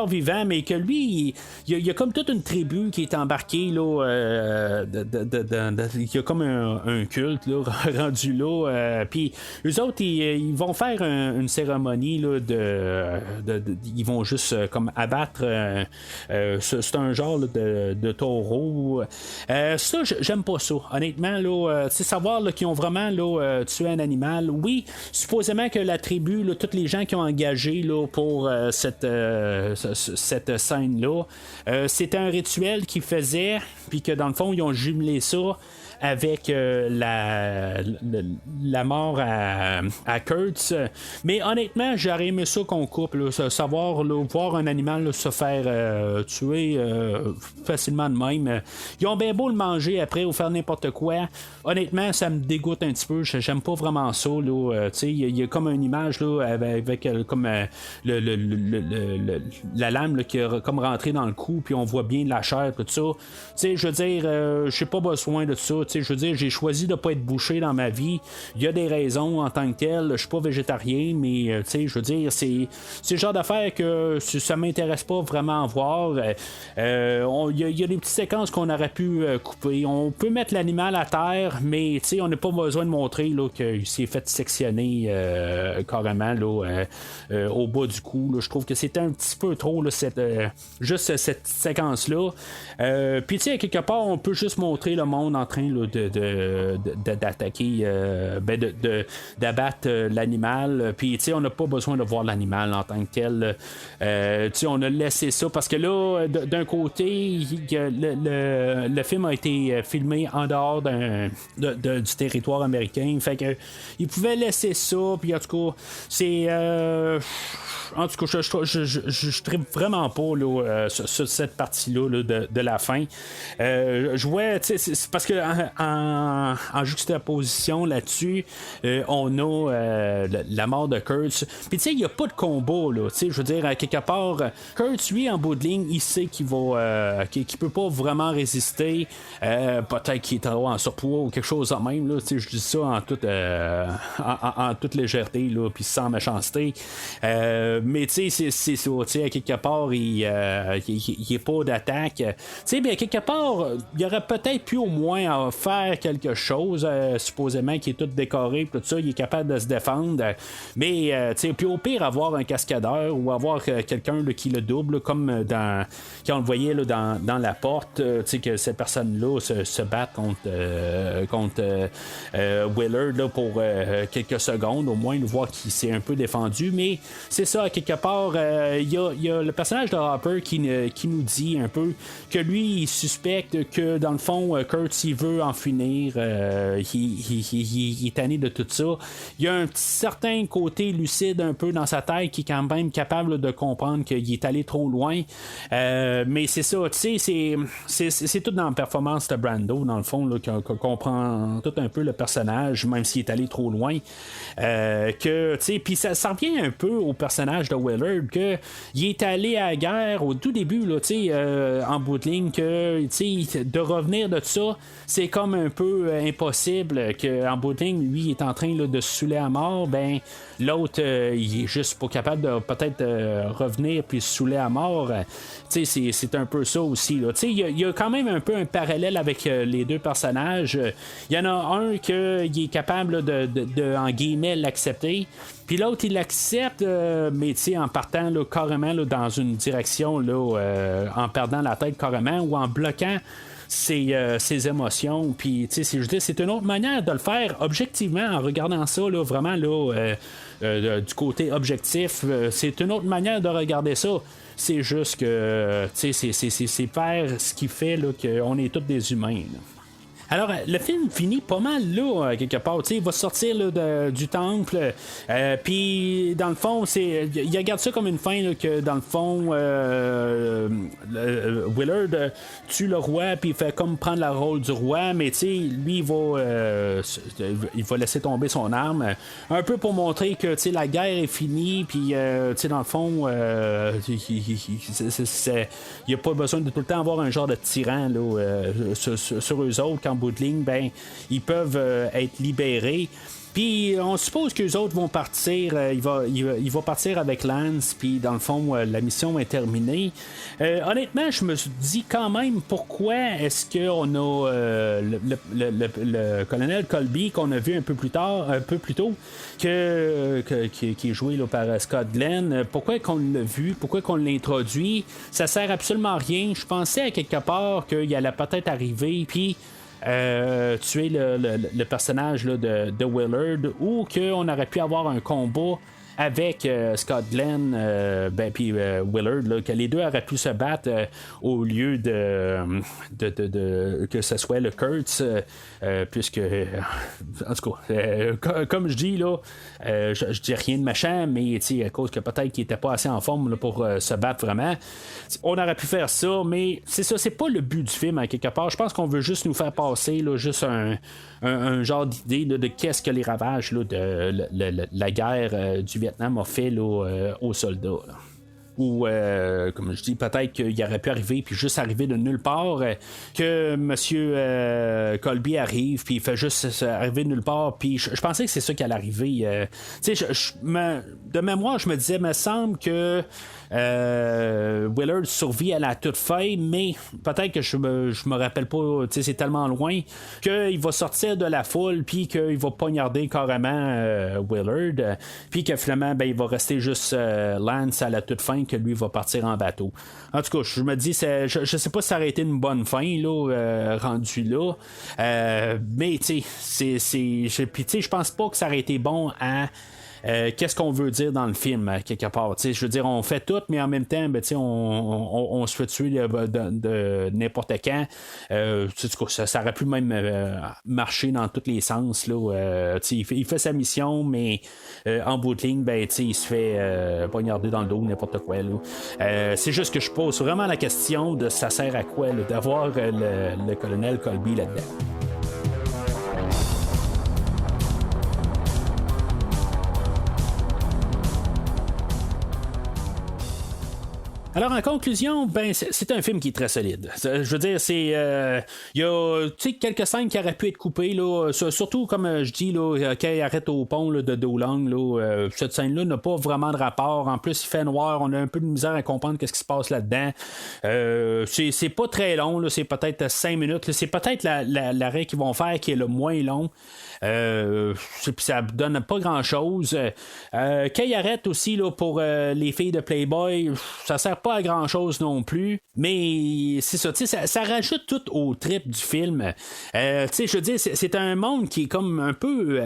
vivant, mais que lui, il a il y a comme toute une tribu qui est embarquée là, il y a comme un culte là, rendu là, puis eux autres ils vont faire une cérémonie là, ils vont juste comme abattre c'est un genre là, de taureau. Ça j'aime pas ça honnêtement là, savoir là, qu'ils ont vraiment là, tué un animal. Oui, supposément que la tribu là, tous les gens qui ont engagé là, pour cette scène là, c'était un rituel qu'ils faisaient puis que dans le fond ils ont jumelé ça avec la mort à Kurtz. Mais honnêtement, j'aurais aimé ça qu'on coupe, là, savoir là, voir un animal là, se faire tuer facilement de même. Ils ont bien beau le manger après ou faire n'importe quoi. Honnêtement, ça me dégoûte un petit peu. J'aime pas vraiment ça. Il y a comme une image là, avec comme la lame là, qui est comme rentrée dans le cou, puis on voit bien la chair, tout ça. Je veux dire, j'ai pas besoin de ça. Je veux dire, j'ai choisi de ne pas être bouché dans ma vie. Il y a des raisons en tant que tel. Je suis pas végétarien, mais je veux dire, c'est le genre d'affaire que ça m'intéresse pas vraiment à voir. Il y a des petites séquences qu'on aurait pu couper. On peut mettre l'animal à terre, mais on n'a pas besoin de montrer là, qu'il s'est fait sectionner carrément là, au bas du cou. Là. Je trouve que c'était un petit peu trop là, juste cette séquence-là. Puis quelque part, on peut juste montrer le monde en train là, d'attaquer, d'abattre l'animal. Puis on n'a pas besoin de voir l'animal en tant que tel. On a laissé ça parce que là, d'un côté, le film a été filmé en dehors du territoire américain. Fait que il pouvait laisser ça. Puis en tout cas, c'est en tout cas, je tripe vraiment pas là, sur cette partie-là là, de la fin. Je vois, c'est parce que en juxtaposition là-dessus, on a la mort de Kurtz. Puis il n'y a pas de combat là. Je veux dire, à quelque part, Kurtz, lui, en bout de ligne, il sait qu'il peut pas vraiment résister. Peut-être qu'il est trop en surpoids ou quelque chose de même. Là, je dis ça en toute légèreté, là, puis sans méchanceté. Mais c'est ça, à quelque part, il n'est pas d'attaque. Bien, quelque part, il y aurait peut-être pu au moins faire quelque chose, supposément qu'il est tout décoré, tout ça, il est capable de se défendre. Mais, puis au pire, avoir un cascadeur ou avoir quelqu'un là, qui le double, comme quand on le voyait là, dans la porte, que ces personnes-là se battent contre Willard là, pour quelques secondes, au moins, voir qu'il s'est un peu défendu. Mais c'est ça, à quelque part, il y a le personnage de Hopper qui nous dit un peu que lui, il suspecte que dans le fond, Kurt, s'il veut en finir, il est tanné de tout ça. Il y a un petit certain côté lucide un peu dans sa tête qui est quand même capable de comprendre qu'il est allé trop loin. Mais c'est ça, tu sais, c'est tout dans la performance de Brando, dans le fond, là, qu'on comprend tout un peu le personnage, même s'il est allé trop loin. Puis ça revient un peu au personnage de Willard, qu'il est allé à la guerre au tout début, là, en bout de ligne, que de revenir de ça, c'est comme un peu impossible, qu'en bout de ligne, lui, il est en train là, de se saouler à mort, ben l'autre, il est juste pas capable de peut-être revenir puis se saouler à mort. C'est un peu ça aussi. Il y a quand même un peu un parallèle avec les deux personnages. Il y en a un qui est capable là, de en guillemets l'accepter. Puis l'autre, il l'accepte, mais en partant là, carrément là, dans une direction, là, en perdant la tête carrément ou en bloquant ses émotions. Puis je veux dire, c'est une autre manière de le faire objectivement en regardant ça là, vraiment là, du côté objectif. C'est une autre manière de regarder ça. C'est juste que c'est faire ce qui fait là, qu'on est tous des humains. Là. Alors, le film finit pas mal là, quelque part. Il va sortir là, du temple. Puis, dans le fond, il regarde ça comme une fin là, que, dans le fond, Willard tue le roi, puis il fait comme prendre le rôle du roi. Mais, lui, il va laisser tomber son arme. Un peu pour montrer que la guerre est finie. Puis, dans le fond, il n'y a pas besoin de tout le temps avoir un genre de tyran là, sur eux autres. En bout de ligne, ben, ils peuvent être libérés. Puis on suppose qu'eux autres vont partir, il va partir avec Lance, puis dans le fond, la mission est terminée. Honnêtement, je me suis dit quand même pourquoi est-ce qu'on a le colonel Colby qu'on a vu un peu plus tôt, qui est joué là, par Scott Glenn. Pourquoi qu'on l'a vu, pourquoi qu'on l'introduit, ça sert absolument à rien. Je pensais à quelque part qu'il allait peut-être arriver, puis tuer le personnage là, de Willard, ou qu'on aurait pu avoir un combat avec Scott Glenn puis Willard, là, que les deux auraient pu se battre au lieu de que ce soit le Kurtz, puisque en tout cas comme je dis là, je dis rien de machin, mais à cause que peut-être qu'il était pas assez en forme là, pour se battre vraiment, on aurait pu faire ça, mais c'est ça, c'est pas le but du film à quelque part. Je pense qu'on veut juste nous faire passer là, juste un genre d'idée là, de qu'est-ce que les ravages là, de la guerre du Vietnam a fait là, aux soldats. Là. Ou, comme je dis, peut-être qu'il aurait pu arriver, puis juste arriver de nulle part, que M. Colby arrive, puis il fait juste arriver de nulle part, puis je pensais que c'est ça qui allait arriver. De mémoire, je me disais, me semble que Willard survit à la toute fin, mais peut-être que je me rappelle pas, c'est tellement loin, qu'il va sortir de la foule, puis qu'il va poignarder carrément Willard, puis que finalement, il va rester juste Lance à la toute fin, que lui va partir en bateau. En tout cas, je me dis, je sais pas si ça aurait été une bonne fin, là, rendu là, mais tu sais, je pense pas que ça aurait été bon à qu'est-ce qu'on veut dire dans le film, quelque part. Je veux dire, on fait tout, mais en même temps, on se fait tuer de n'importe quand. Ça aurait pu même marcher dans tous les sens. Là, il fait sa mission, mais en bout de ligne, il se fait poignarder dans le dos, n'importe quoi. Là. C'est juste que je pose vraiment la question de ça sert à quoi là, d'avoir le colonel Colby là-dedans. Alors, en conclusion, c'est un film qui est très solide. Je veux dire, il y a quelques scènes qui auraient pu être coupées, là, surtout, comme je dis, là, quand il arrête au pont là, de Do Long, là, cette scène-là n'a pas vraiment de rapport. En plus, il fait noir, on a un peu de misère à comprendre ce qui se passe là-dedans. C'est pas très long, là, c'est peut-être 5 minutes. Là, c'est peut-être l'arrêt qu'ils vont faire qui est le moins long. Puis ça donne pas grand chose. Quand il arrête aussi là, pour les filles de Playboy, ça sert pas à grand chose non plus, mais c'est ça, ça rajoute tout au trip du film. Je veux dire, c'est un monde qui est comme un peu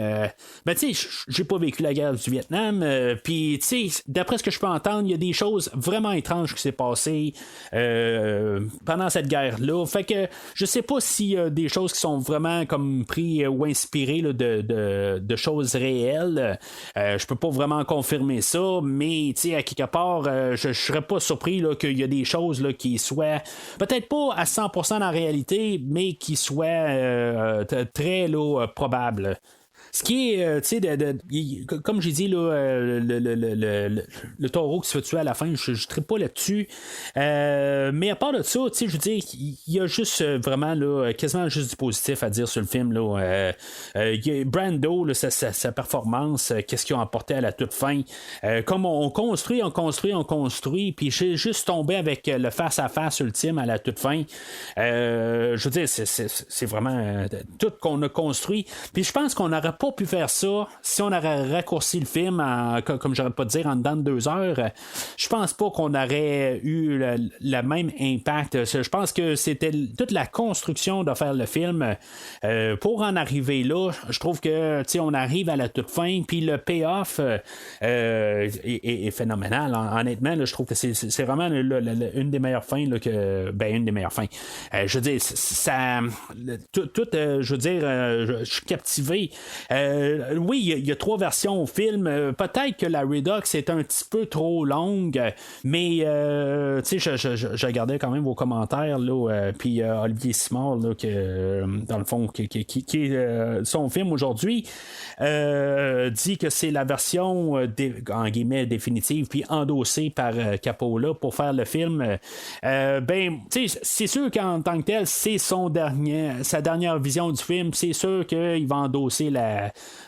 j'ai pas vécu la guerre du Vietnam, puis d'après ce que je peux entendre, il y a des choses vraiment étranges qui s'est passées pendant cette guerre-là, fait que je sais pas s'il y a des choses qui sont vraiment comme pris ou inspirées là, de choses réelles. Je peux pas vraiment confirmer ça, mais à quelque part, je serais pas surpris là, qu'il y a des choses là, qui soient peut-être pas à 100% dans la réalité, mais qui soient très là, probables. Ce qui est, comme j'ai dit, là, le taureau qui se fait tuer à la fin, je ne tripe pas là-dessus. Mais à part de ça, je veux dire, il y a juste vraiment là, quasiment juste du positif à dire sur le film. Là. Brando, là, sa performance, qu'est-ce qu'ils ont apporté à la toute fin. Comme on construit, puis j'ai juste tombé avec le face-à-face ultime à la toute fin. Je veux dire, c'est vraiment tout qu'on a construit. Puis je pense qu'on n'aurait pas pu faire ça si on aurait raccourci le film comme j'aurais pas dire en dedans de 2 heures. Je pense pas qu'on aurait eu le même impact. Je pense que c'était toute la construction de faire le film pour en arriver là. Je trouve que on arrive à la toute fin, puis le payoff est phénoménal. Honnêtement, là, je trouve que c'est vraiment une des meilleures fins là, une des meilleures fins. Je veux dire, ça je veux dire, je suis captivé. Oui, il y a 3 versions au film. Peut-être que la Redux est un petit peu trop longue, mais je regardais quand même vos commentaires, puis Olivier Simard, là, dans le fond, qui est son film aujourd'hui, dit que c'est la version en guillemets définitive, puis endossée par Coppola pour faire le film. C'est sûr qu'en tant que tel, c'est sa dernière vision du film. C'est sûr qu'il va endosser la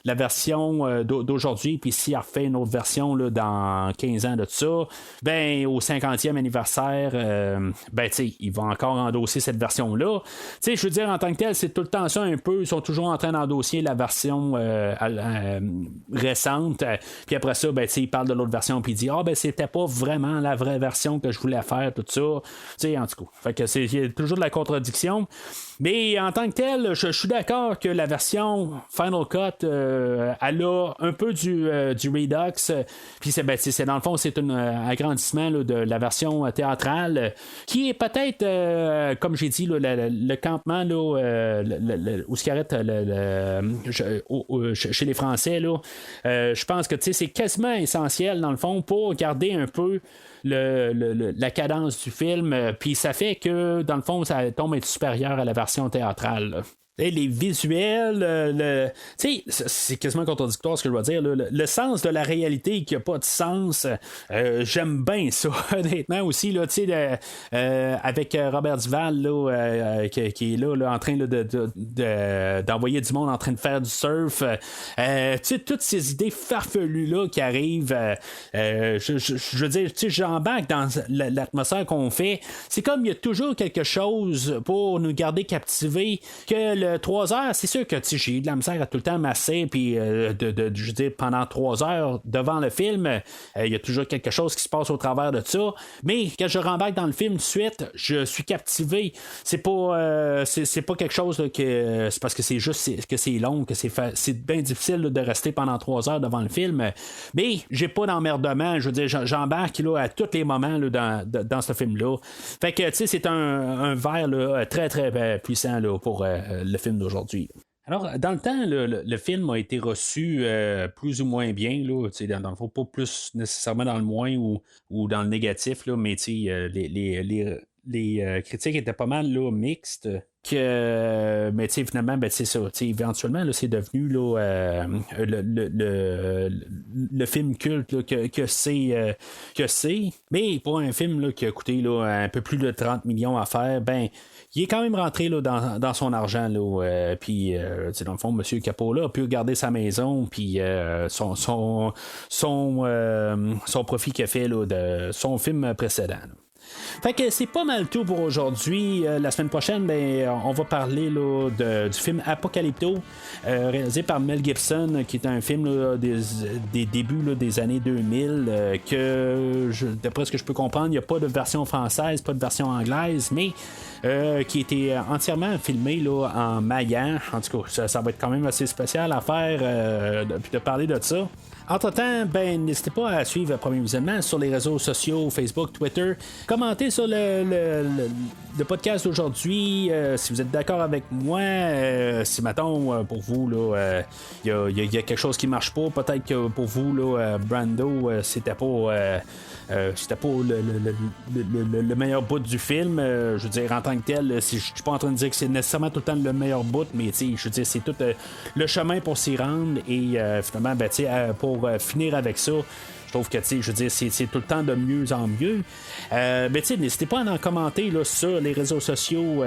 la version d'aujourd'hui, puis s'il refait une autre version là, dans 15 ans de tout ça, ben au 50e anniversaire, ben tu sais, il va encore endosser cette version-là. Tu sais, je veux dire, en tant que tel, c'est tout le temps ça un peu. Ils sont toujours en train d'endosser la version récente. Puis après ça, ben tu sais, il parle de l'autre version, puis il dit ben c'était pas vraiment la vraie version que je voulais faire, tout ça. Tu sais, en tout cas. Fait que il y a toujours de la contradiction. Mais en tant que tel, je suis d'accord que la version Final Cut, elle a un peu du Redux. Puis c'est dans le fond, c'est un agrandissement là, de la version théâtrale qui est peut-être, comme j'ai dit, là, le campement là, où se arrête chez les Français. Là, je pense que c'est quasiment essentiel, dans le fond, pour garder un peu la cadence du film, puis ça fait que dans le fond ça tombe être supérieur à la version théâtrale là. Et les visuels, c'est quasiment contradictoire ce que je dois dire. Le sens de la réalité qui n'a pas de sens, j'aime bien ça, honnêtement aussi. Là, avec Robert Duvall là, qui est là, en train là, d'envoyer du monde en train de faire du surf. Toutes ces idées farfelues-là qui arrivent, je veux dire, j'embarque dans l'atmosphère qu'on fait. C'est comme il y a toujours quelque chose pour nous garder captivés que 3 heures, c'est sûr que j'ai eu de la misère à tout le temps masser, puis je veux dire, pendant 3 heures devant le film, il y a toujours quelque chose qui se passe au travers de ça. Mais quand je rembarque dans le film de suite, je suis captivé. C'est pas quelque chose là, que c'est parce que c'est juste que c'est long, que c'est bien difficile là, de rester pendant 3 heures devant le film. Mais j'ai pas d'emmerdement. Je veux dire, j'embarque là, à tous les moments là, dans ce film-là. Fait que c'est un verre là, très très puissant là, pour le film d'aujourd'hui. Alors, dans le temps, le film a été reçu plus ou moins bien, là, dans le fond, pas plus nécessairement dans le moins ou dans le négatif, là, mais les critiques étaient pas mal là, mixtes. Mais finalement, c'est ça. Éventuellement, là, c'est devenu là, le film culte là, que c'est. Mais pour un film là, qui a coûté là, un peu plus de 30 millions à faire, il est quand même rentré là, dans son argent. Puis, dans le fond, M. Capola a pu garder sa maison, puis son profit qu'il a fait là, de son film précédent. Là. Fait que c'est pas mal tout pour aujourd'hui. La semaine prochaine, on va parler là, du film Apocalypto, réalisé par Mel Gibson, qui est un film là, des débuts là, des années 2000, que d'après ce que je peux comprendre, il n'y a pas de version française, pas de version anglaise, mais qui a été entièrement filmé là, en maillant. En tout cas, ça va être quand même assez spécial à faire, de parler de ça. Entre-temps, n'hésitez pas à suivre Premier Visionnement sur les réseaux sociaux, Facebook, Twitter. Commentez sur le podcast d'aujourd'hui. Si vous êtes d'accord avec moi, si mettons pour vous, il y a quelque chose qui marche pas, peut-être que pour vous, Brando, c'était pas le meilleur bout du film. Je veux dire, en tant que tel, je suis pas en train de dire que c'est nécessairement tout le temps le meilleur bout, mais je veux dire, c'est tout le chemin pour s'y rendre et finalement, pour finir avec ça, je trouve que, je veux dire, c'est tout le temps de mieux en mieux. N'hésitez pas à en commenter là, sur les réseaux sociaux,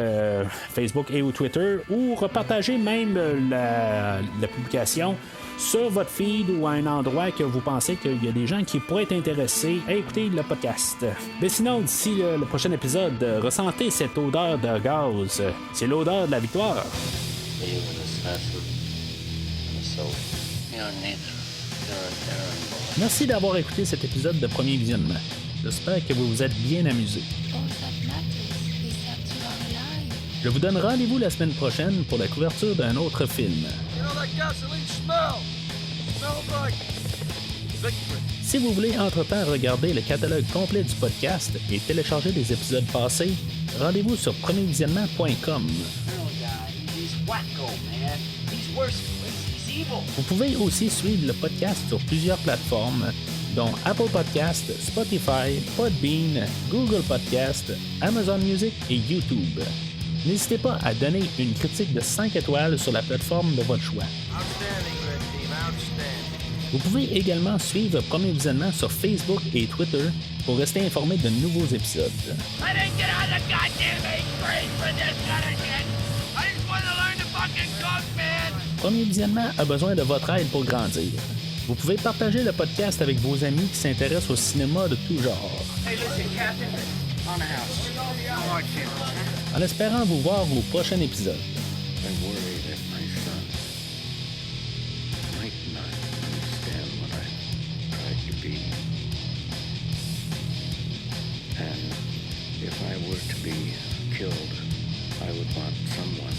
Facebook et ou Twitter, ou repartager même la publication sur votre feed ou à un endroit que vous pensez qu'il y a des gens qui pourraient être intéressés à écouter le podcast. Mais sinon, d'ici le prochain épisode, ressentez cette odeur de gaz. C'est l'odeur de la victoire. Merci d'avoir écouté cet épisode de Premier Visionnement. J'espère que vous vous êtes bien amusés. Je vous donne rendez-vous la semaine prochaine pour la couverture d'un autre film. Si vous voulez entre-temps regarder le catalogue complet du podcast et télécharger des épisodes passés, rendez-vous sur premiervisionnement.com. Vous pouvez aussi suivre le podcast sur plusieurs plateformes, dont Apple Podcast, Spotify, Podbean, Google Podcast, Amazon Music et YouTube. N'hésitez pas à donner une critique de 5 étoiles sur la plateforme de votre choix. Vous pouvez également suivre Premier Visionnement sur Facebook et Twitter pour rester informé de nouveaux épisodes. premier visionnement a besoin de votre aide pour grandir. Vous pouvez partager le podcast avec vos amis qui s'intéressent au cinéma de tout genre. En espérant vous voir au prochain épisode. I worry that my son might not understand what I tried to be. And if I were to be killed, I would want someone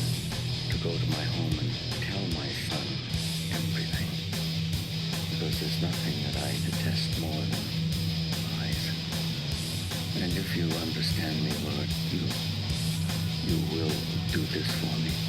to go to my home and tell my son everything. Because there's nothing that I detest more than lies. And if you understand me, Lord, you will do this for me.